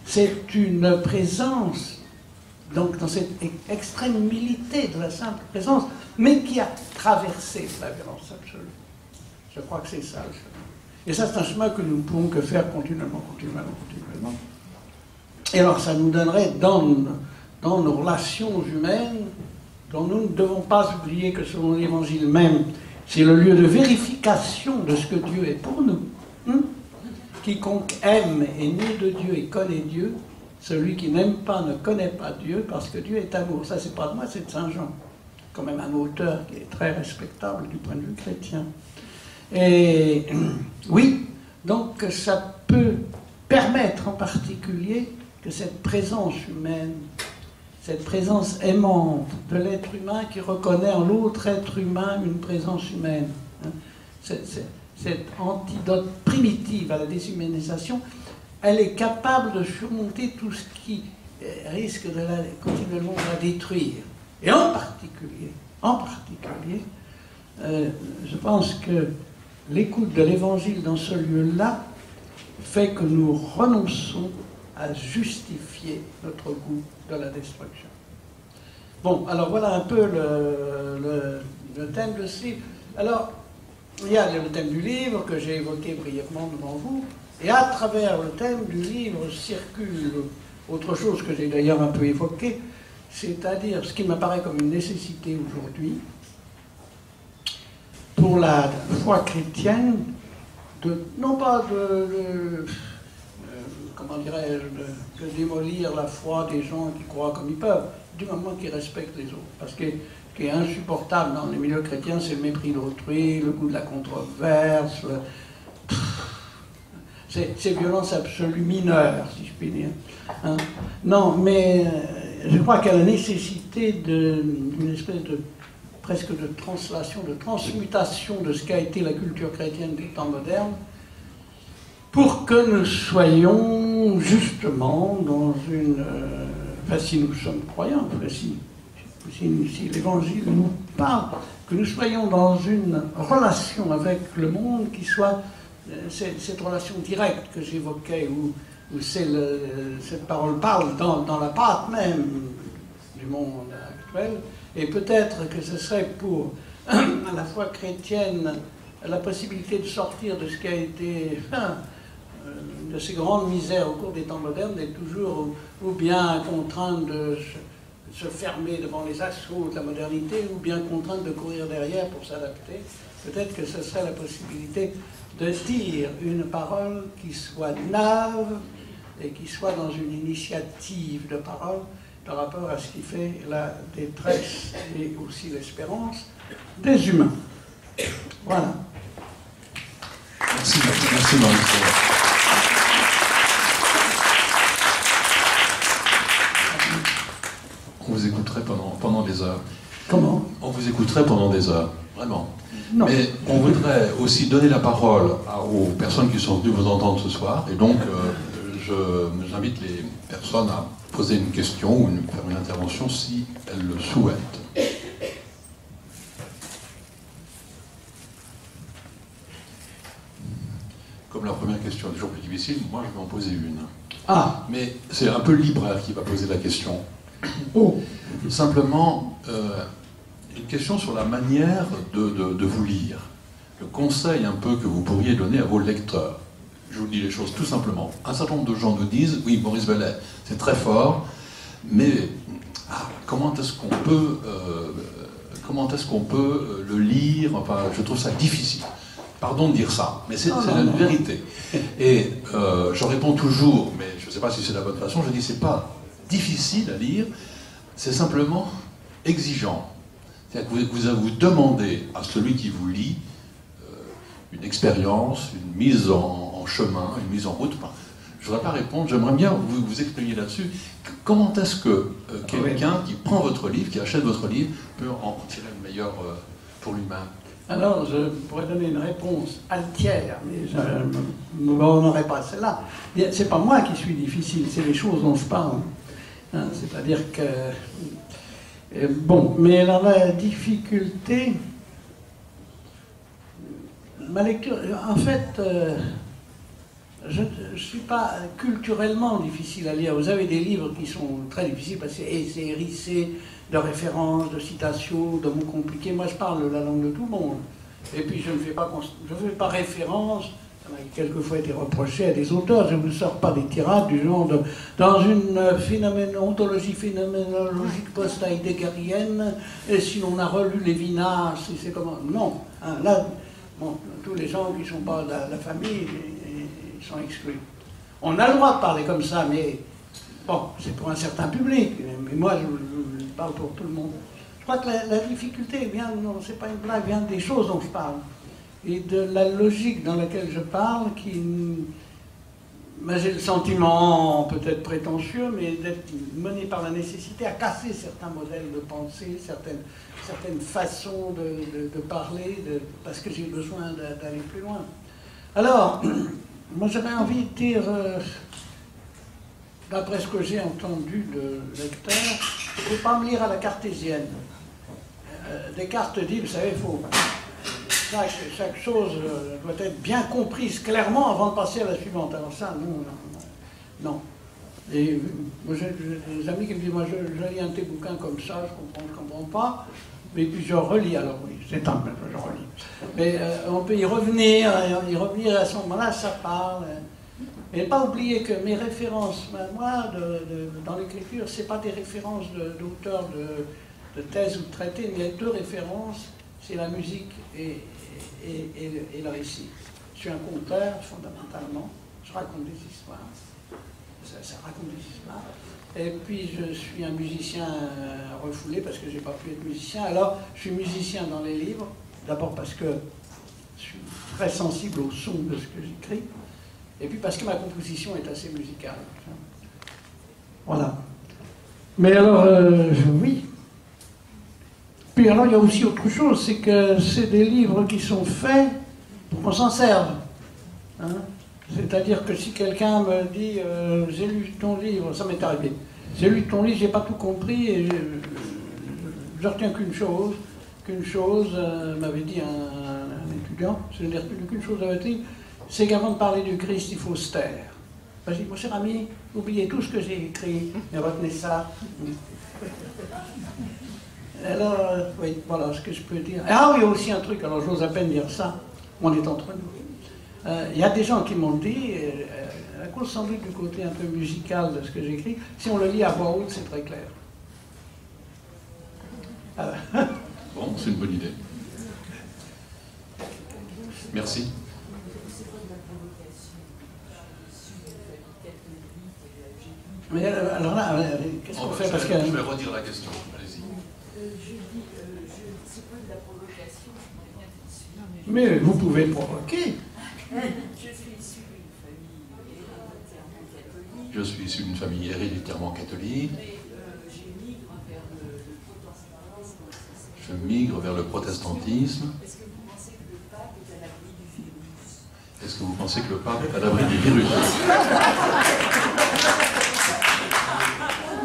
c'est une présence, donc dans cette extrême humilité de la simple présence, mais qui a traversé la violence absolue. Je crois que c'est ça le chemin. Et ça, c'est un chemin que nous ne pouvons que faire continuellement. Et alors, ça nous donnerait, dans nos relations humaines, dont nous ne devons pas oublier que selon l'Évangile même, c'est le lieu de vérification de ce que Dieu est pour nous. Quiconque aime est né de Dieu et connaît Dieu. Celui qui n'aime pas ne connaît pas Dieu, parce que Dieu est amour. Ça, c'est pas de moi, c'est de Saint Jean. Quand même un auteur qui est très respectable du point de vue chrétien. Et oui, donc ça peut permettre en particulier que cette présence humaine, cette présence aimante de l'être humain qui reconnaît en l'autre être humain une présence humaine, hein, cette antidote primitive à la déshumanisation, elle est capable de surmonter tout ce qui risque de continuellement de la détruire. Et en particulier, je pense que l'écoute de l'Évangile dans ce lieu-là fait que nous renonçons à justifier notre goût de la destruction. Bon, alors voilà un peu le thème de ce livre. Alors, il y a le thème du livre que j'ai évoqué brièvement devant vous, et à travers le thème du livre circule autre chose que j'ai d'ailleurs un peu évoqué, c'est-à-dire ce qui m'apparaît comme une nécessité aujourd'hui, pour la foi chrétienne, non pas comment dirais-je, de démolir la foi des gens qui croient comme ils peuvent, du moment qu'ils respectent les autres. Parce que ce qui est insupportable dans les milieux chrétiens, c'est le mépris d'autrui, le goût de la controverse, ces violences absolues mineures, si je puis dire. Hein? Non, mais je crois qu'il y a la nécessité d'une espèce de presque de translation, de transmutation de ce qu'a été la culture chrétienne des temps modernes, pour que nous soyons justement dans une... enfin, si nous sommes croyants, enfin, si l'Évangile nous parle, que nous soyons dans une relation avec le monde qui soit cette relation directe que j'évoquais, où cette parole parle dans la pâte même du monde actuel. Et peut-être que ce serait pour la foi chrétienne la possibilité de sortir de ce qui a été, de ces grandes misères au cours des temps modernes, d'être toujours ou bien contrainte de se fermer devant les assauts de la modernité, ou bien contrainte de courir derrière pour s'adapter. Peut-être que ce serait la possibilité de dire une parole qui soit neuve et qui soit dans une initiative de parole par rapport à ce qui fait la détresse et aussi l'espérance des humains. Voilà. Merci Marie. On vous écouterait pendant des heures. Comment? On vous écouterait pendant des heures, vraiment. Non. Mais on voudrait aussi donner la parole aux personnes qui sont venues vous entendre ce soir, et donc j'invite les personnes à poser une question ou faire une intervention si elles le souhaitent. Comme la première question est toujours plus difficile, moi je vais en poser une. Ah. Mais c'est un peu le libraire qui va poser la question. Oh. Simplement, une question sur la manière de vous lire. Le conseil un peu que vous pourriez donner à vos lecteurs. Je vous dis les choses tout simplement. Un certain nombre de gens nous disent, oui, Maurice Bellet, c'est très fort, mais comment est-ce qu'on peut le lire? Enfin, je trouve ça difficile. Pardon de dire ça, mais c'est la vérité. Et je réponds toujours, mais je ne sais pas si c'est la bonne façon, je dis c'est pas difficile à lire, c'est simplement exigeant. C'est-à-dire que vous demandez à celui qui vous lit une expérience, une mise en chemin, une mise en route. Enfin, je ne voudrais pas répondre, j'aimerais bien vous exprimer là-dessus. Comment est-ce que quelqu'un qui prend votre livre, qui achète votre livre, peut en tirer le meilleur pour lui-même? Alors, je pourrais donner une réponse altière, mais je ne n'aurai pas celle-là. C'est pas moi qui suis difficile, c'est les choses dont je parle. Hein, c'est-à-dire que... Bon, mais alors la difficulté... Ma lecture... En fait, je ne suis pas culturellement difficile à lire. Vous avez des livres qui sont très difficiles parce que c'est hérissé de références, de citations, de mots compliqués. Moi, je parle la langue de tout le monde. Et puis, je ne fais pas référence. Ça m'a quelquefois été reproché à des auteurs. Je ne vous sors pas des tirades du genre de, dans une ontologie phénoménologique post-heideggerienne, et si l'on a relu Lévinas, si c'est comment... Non. Hein, là, bon, tous les gens qui ne sont pas de la famille, ils sont exclus. On a le droit de parler comme ça, mais bon, c'est pour un certain public. Mais moi, je parle pour tout le monde. Je crois que la difficulté vient, non, c'est pas une blague, vient des choses dont je parle. Et de la logique dans laquelle je parle, qui... j'ai le sentiment, peut-être prétentieux, mais d'être mené par la nécessité à casser certains modèles de pensée, certaines façons de parler, parce que j'ai besoin d'aller plus loin. Alors, moi j'avais envie de dire, d'après ce que j'ai entendu de lecteurs, il ne faut pas me lire à la cartésienne. Descartes dit, vous savez, il faut... Chaque chose doit être bien comprise clairement avant de passer à la suivante. Alors ça, non. Et moi, j'ai des amis qui me disent, moi, je lis un de tes bouquins comme ça, je comprends pas. Mais puis je relis, alors oui, c'est un peu, je relis. Mais on peut y revenir à ce moment-là, ça parle. Mais pas oublier que mes références, moi, dans l'écriture, c'est pas des références d'auteurs de thèses ou de traités, mais il y a deux références, c'est la musique et le récit. Je suis un conteur, fondamentalement, je raconte des histoires, ça raconte des histoires. Et puis je suis un musicien refoulé parce que j'ai pas pu être musicien. Alors je suis musicien dans les livres, d'abord parce que je suis très sensible au son de ce que j'écris, et puis parce que ma composition est assez musicale. Voilà. Mais alors, oui. Puis alors il y a aussi autre chose, c'est que c'est des livres qui sont faits pour qu'on s'en serve. Hein? C'est-à-dire que si quelqu'un me dit j'ai lu ton livre, ça m'est arrivé, j'ai lu ton livre, j'ai pas tout compris, et je retiens qu'une chose, m'avait dit un étudiant, je n'ai retenu qu'une chose avec lui, c'est qu'avant de parler du Christ, il faut se taire. J'ai dit, mon cher ami, oubliez tout ce que j'ai écrit, et retenez ça. Alors, oui, voilà ce que je peux dire. Ah oui, aussi un truc, alors j'ose à peine dire ça, on est entre nous. Il y a des gens qui m'ont dit, à cause sans doute du côté un peu musical de ce que j'écris, si on le lit à voix haute, c'est très clair. Bon, c'est une bonne idée. Merci. Mais alors là, qu'est-ce qu'on fait parce que... Je vais redire la question, allez-y. C'est pas de la provocation, mais vous pouvez provoquer. Je suis issu d'une famille héréditairement catholique. Je suis issu d'une famille héréditairement catholique. Mais je migre vers le protestantisme. Je migre vers le protestantisme. Est-ce que vous pensez que le pape est à l'abri du virus? Est-ce que vous pensez que le pape est à l'abri du virus?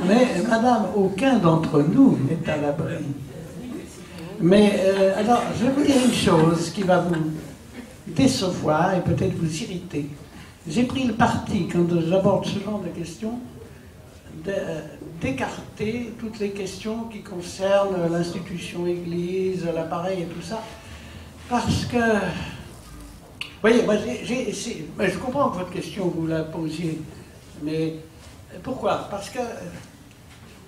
Mais, madame, aucun d'entre nous n'est à l'abri. Mais, alors, je vais vous dire une chose qui va vous décevoir et peut-être vous irriter. J'ai pris le parti, quand j'aborde ce genre de questions, d'écarter toutes les questions qui concernent l'institution Église, l'appareil et tout ça, parce que, vous voyez, moi, je comprends que votre question, vous la posiez, mais pourquoi? Parce que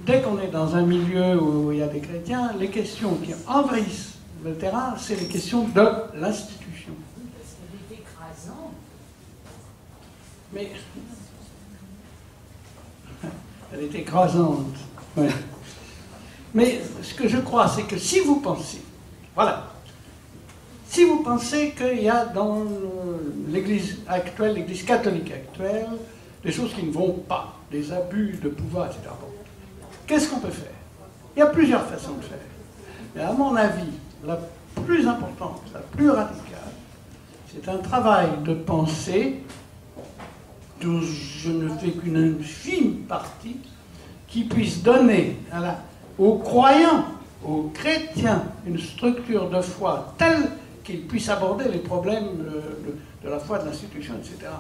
dès qu'on est dans un milieu où il y a des chrétiens, les questions qui envahissent le terrain, c'est les questions de l'institution. Parce qu'elle est écrasante. Mais elle est écrasante. Ouais. Mais ce que je crois, c'est que si vous pensez, voilà, si vous pensez qu'il y a dans l'Église actuelle, l'Église catholique actuelle, des choses qui ne vont pas, des abus de pouvoir, etc. Bon. Qu'est-ce qu'on peut faire? Il y a plusieurs façons de faire. Mais à mon avis, la plus importante, la plus radicale, c'est un travail de pensée dont je ne fais qu'une infime partie, qui puisse donner aux croyants, aux chrétiens, une structure de foi telle qu'ils puissent aborder les problèmes de la foi, de l'institution, etc.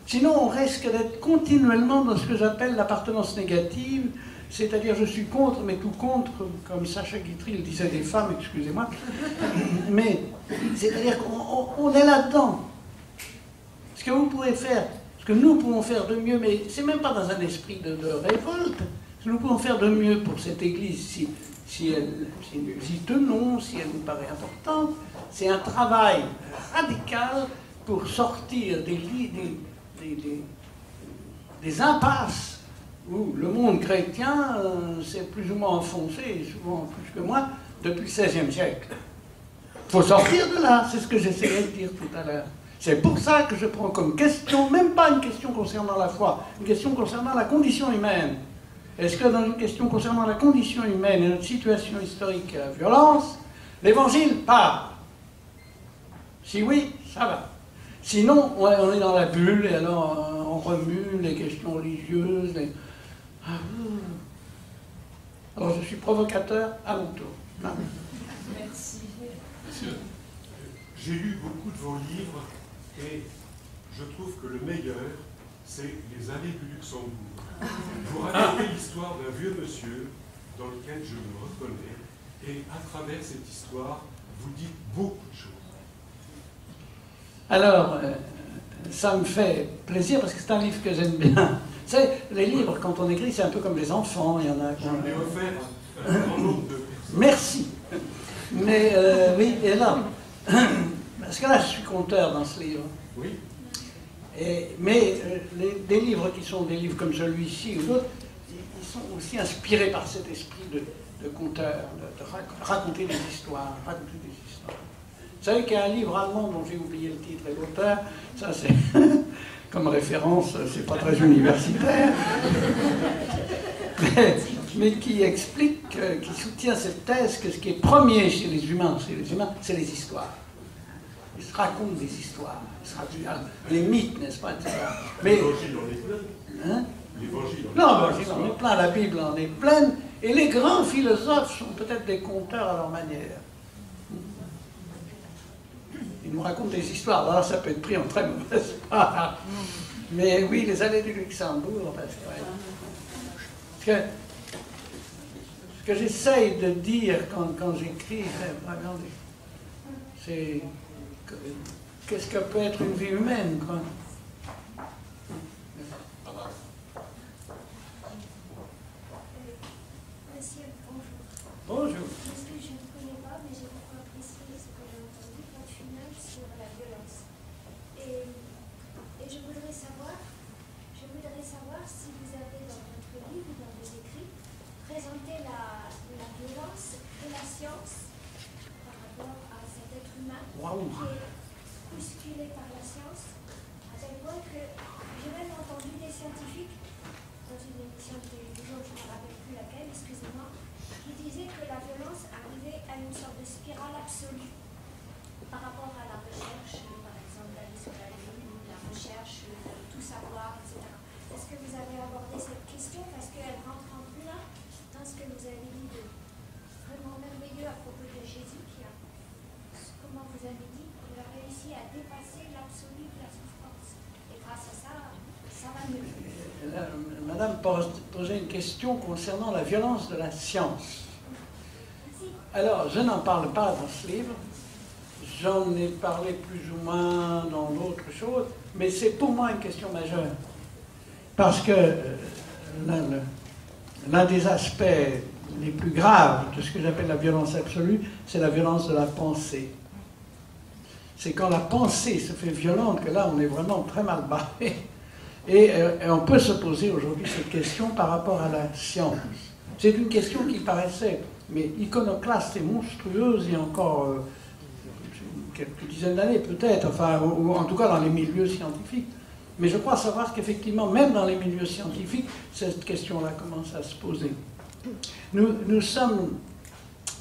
Sinon, on risque d'être continuellement dans ce que j'appelle l'appartenance négative, c'est-à-dire je suis contre, mais tout contre, comme Sacha Guitry le disait des femmes, excusez-moi. Mais c'est-à-dire qu'on est là-dedans. Ce que vous pouvez faire, ce que nous pouvons faire de mieux, mais c'est même pas dans un esprit de révolte, ce que nous pouvons faire de mieux pour cette Église, si nous y tenons, si elle nous paraît importante, c'est un travail radical pour sortir des impasses où le monde chrétien s'est plus ou moins enfoncé, et souvent plus que moi, depuis le XVIe siècle. Il faut sortir de là, c'est ce que j'essayais de dire tout à l'heure. C'est pour ça que je prends comme question, même pas une question concernant la foi, une question concernant la condition humaine. Est-ce que dans une question concernant la condition humaine et notre situation historique et la violence, l'Évangile parle? Si oui, ça va. Sinon, on est dans la bulle et alors on remue les questions religieuses. Alors je suis provocateur à mon tour. Non. Merci. Monsieur. J'ai lu beaucoup de vos livres et je trouve que le meilleur, c'est Les Allées du Luxembourg. Vous racontez l'histoire d'un vieux monsieur dans lequel je me reconnais et à travers cette histoire, vous dites beaucoup de choses. Alors, ça me fait plaisir parce que c'est un livre que j'aime bien. Vous savez, les livres, quand on écrit, c'est un peu comme les enfants. Il y en a. Je l'ai offert à un grand nombre de personnes. Merci. Mais oui, et là, parce que là, je suis conteur dans ce livre. Oui. Mais des livres qui sont des livres comme celui-ci ou d'autres, ils sont aussi inspirés par cet esprit de conteur, de raconter des histoires, Vous savez qu'il y a un livre allemand dont j'ai oublié le titre et l'auteur, ça c'est comme référence, c'est pas très universitaire, mais qui explique, qui soutient cette thèse que ce qui est premier chez les humains, c'est les histoires. Ils se racontent des histoires, les mythes, n'est-ce pas, etc. Mais L'évangile en est plein. hein? L'évangile Non, on est plein, la Bible en est pleine, et les grands philosophes sont peut-être des conteurs à leur manière. Ils nous racontent des histoires, alors ça peut être pris en très mauvaise part. Mais oui, les allées du Luxembourg, parce que ce que j'essaye de dire quand j'écris, c'est qu'est-ce que peut être une vie humaine, quoi. Monsieur, bonjour. Bonjour. Parce que je ne connais pas, mais j'ai beaucoup apprécié ce que j'ai entendu, votre final sur la violence. Et je voudrais savoir si vous avez dans votre livre, dans vos écrits, présenté la violence de la science par rapport à cet être humain Waouh. qui est bousculé par la science, à tel point que j'ai même entendu des scientifiques dans une émission de télévision, je ne me rappelle plus laquelle, excusez-moi, qui disait que la violence arrivait à une sorte de spirale absolue par rapport à la recherche, par exemple d'aller sur la Lune, la recherche, tout savoir, etc. Est-ce que vous avez abordé cette question parce qu'elle rentre en plein dans ce que vous avez dit de vraiment merveilleux à propos de Jésus qui a, comment vous avez dit, il a réussi à dépasser l'absolu de la souffrance. Et grâce à ça, ça va mieux. Madame posait une question concernant la violence de la science. Alors, je n'en parle pas dans ce livre, j'en ai parlé plus ou moins dans d'autres choses, mais c'est pour moi une question majeure. Parce que l'un des aspects les plus graves de ce que j'appelle la violence absolue, c'est la violence de la pensée. C'est quand la pensée se fait violente que là, on est vraiment très mal barré. Et on peut se poser aujourd'hui cette question par rapport à la science. C'est une question qui paraissait mais iconoclaste et monstrueuse il y a encore quelques dizaines d'années peut-être, enfin, ou en tout cas dans les milieux scientifiques. Mais je crois savoir qu'effectivement, même dans les milieux scientifiques, cette question-là commence à se poser. Nous sommes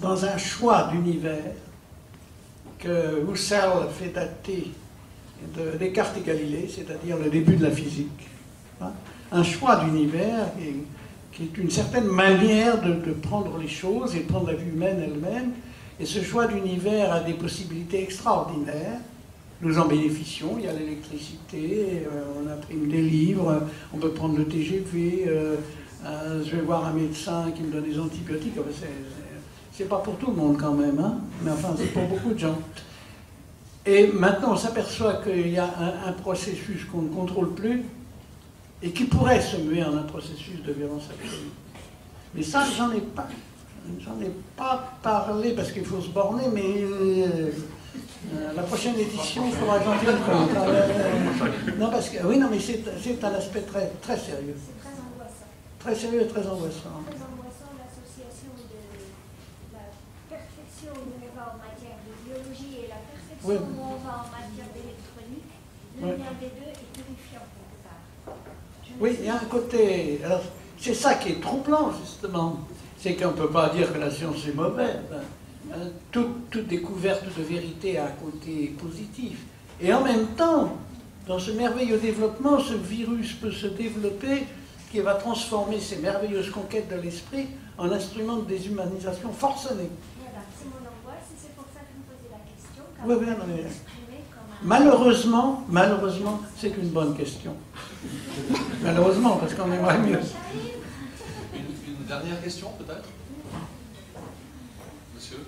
dans un choix d'univers que Husserl fait dater de Descartes et Galilée, c'est-à-dire le début de la physique. Un choix d'univers qui est une certaine manière de prendre les choses et de prendre la vie humaine elle-même. Et ce choix d'univers a des possibilités extraordinaires. Nous en bénéficions, il y a l'électricité, on imprime des livres, on peut prendre le TGV, je vais voir un médecin qui me donne des antibiotiques. C'est pas pour tout le monde quand même, hein, mais enfin c'est pour beaucoup de gens. Et maintenant on s'aperçoit qu'il y a un processus qu'on ne contrôle plus et qui pourrait se muer en un processus de violence absolue. Mais ça, j'en ai pas parlé parce qu'il faut se borner, mais la prochaine édition, il faudra que j'en tienne compte. Non, parce que oui, non, mais c'est un aspect très, très sérieux. C'est très angoissant. Très sérieux et très angoissant. Très angoissant, l'association de la perfection où on va en matière de biologie et la perfection Oui. où on va en matière d'électronique. Le lien des deux est terrifiant quelque part. Oui, il y a un côté... Alors, c'est ça qui est troublant, justement. C'est qu'on ne peut pas dire que la science est mauvaise. Toute découverte de vérité a un côté positif. Et en même temps, dans ce merveilleux développement, ce virus peut se développer qui va transformer ces merveilleuses conquêtes de l'esprit en instrument de déshumanisation forcenée. Voilà, c'est mon angoisse et c'est pour ça que je me posais la question. Oui, oui, non, mais... Exprimé comme un... Malheureusement, c'est une bonne question. Malheureusement, parce qu'on aimerait mieux. Une dernière question, peut-être? Monsieur?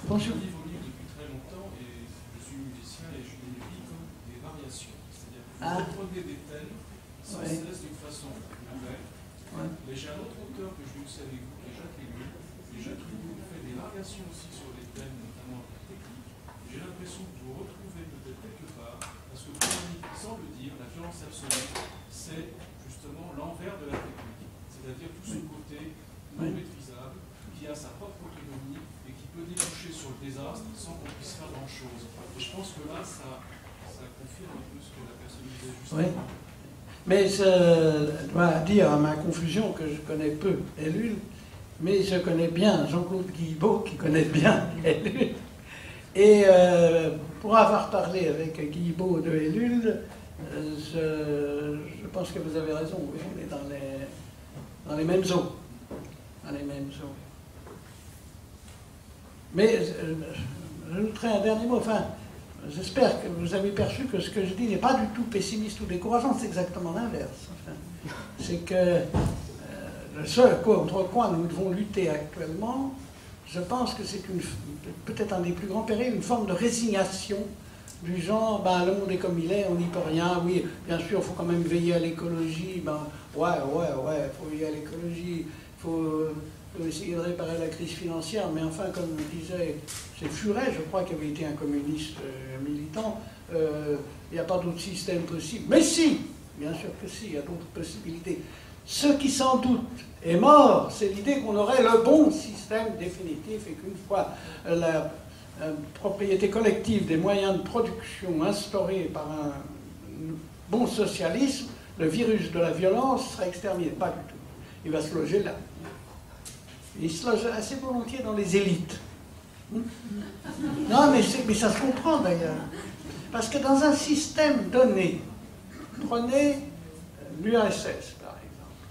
Bonjour. Je lis vos livres depuis très longtemps et je suis musicien et je les lis comme des variations. C'est-à-dire que vous reprenez des thèmes sans cesse d'une façon nouvelle. Mais j'ai un autre auteur que je lis aussi avec vous, qui est Jacques Ellul. Et Jacques Ellul fait des variations aussi sur les thèmes, notamment techniques. J'ai l'impression que vous retrouvez peut-être quelque part, parce que sans le dire, la violence absolue, c'est justement l'envers de la technique. C'est-à-dire tout ce côté non maîtrisable, qui a sa propre autonomie et qui peut déboucher sur le désastre sans qu'on puisse faire grand-chose. Et je pense que là, ça confirme un peu ce que la personne disait justement. Oui. Mais je dois dire à ma confusion que je connais peu Ellul, mais je connais bien Jean-Claude Guillebaud, qui connaît bien Ellul. Et pour avoir parlé avec Guillebaud de Ellul, je pense que vous avez raison, oui, on est dans les mêmes eaux. Dans les mêmes eaux. Mais j'ajouterai un dernier mot. Enfin, j'espère que vous avez perçu que ce que je dis n'est pas du tout pessimiste ou décourageant, c'est exactement l'inverse. Enfin, c'est que ce contre quoi nous devons lutter actuellement, je pense que c'est peut-être un des plus grands périls, une forme de résignation du genre, ben, le monde est comme il est, on n'y peut rien, oui, bien sûr, il faut quand même veiller à l'écologie, ben, ouais, il faut veiller à l'écologie, il faut essayer de réparer la crise financière, mais enfin, comme disait, c'est Furet, je crois, qui avait été un communiste militant, il n'y a pas d'autre système possible. Mais si, bien sûr que si, il y a d'autres possibilités. Ce qui sans doute est mort, c'est l'idée qu'on aurait le bon système définitif et qu'une fois la propriété collective des moyens de production instaurée par un bon socialisme, le virus de la violence sera exterminé. Pas du tout. Il va se loger là. Il se loge assez volontiers dans les élites. Non, mais ça se comprend d'ailleurs. Parce que dans un système donné, prenez l'URSS par exemple,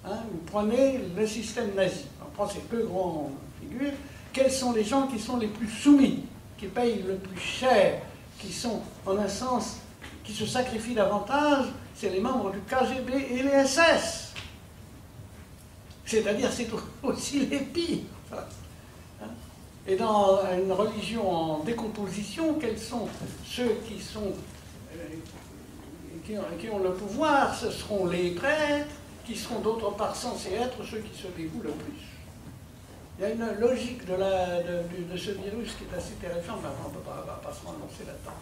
hein, vous prenez le système nazi, on prend ces deux grandes figures, quels sont les gens qui sont les plus soumis, qui payent le plus cher, qui sont en un sens, qui se sacrifient davantage, c'est les membres du KGB et les SS. C'est-à-dire, c'est aussi les pires. Et dans une religion en décomposition, quels sont ceux qui ont le pouvoir? Ce seront les prêtres, qui seront d'autre part censés être ceux qui se dévouent le plus. Il y a une logique de ce virus qui est assez terrifiante, mais on ne peut pas se renoncer là-dedans.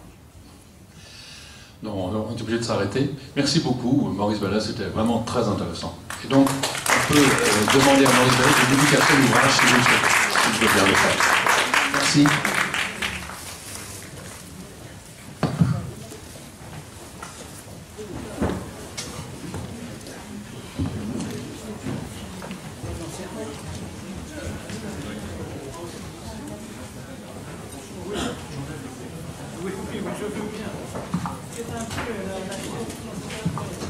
Non, on est obligé de s'arrêter. Merci beaucoup, Maurice Ballet, c'était vraiment très intéressant. Et donc, on peut demander à Maurice Ballet de dédicacer l'ouvrage si vous le souhaitez, si je veux bien le faire. Merci. je veux bien. C'est un peu la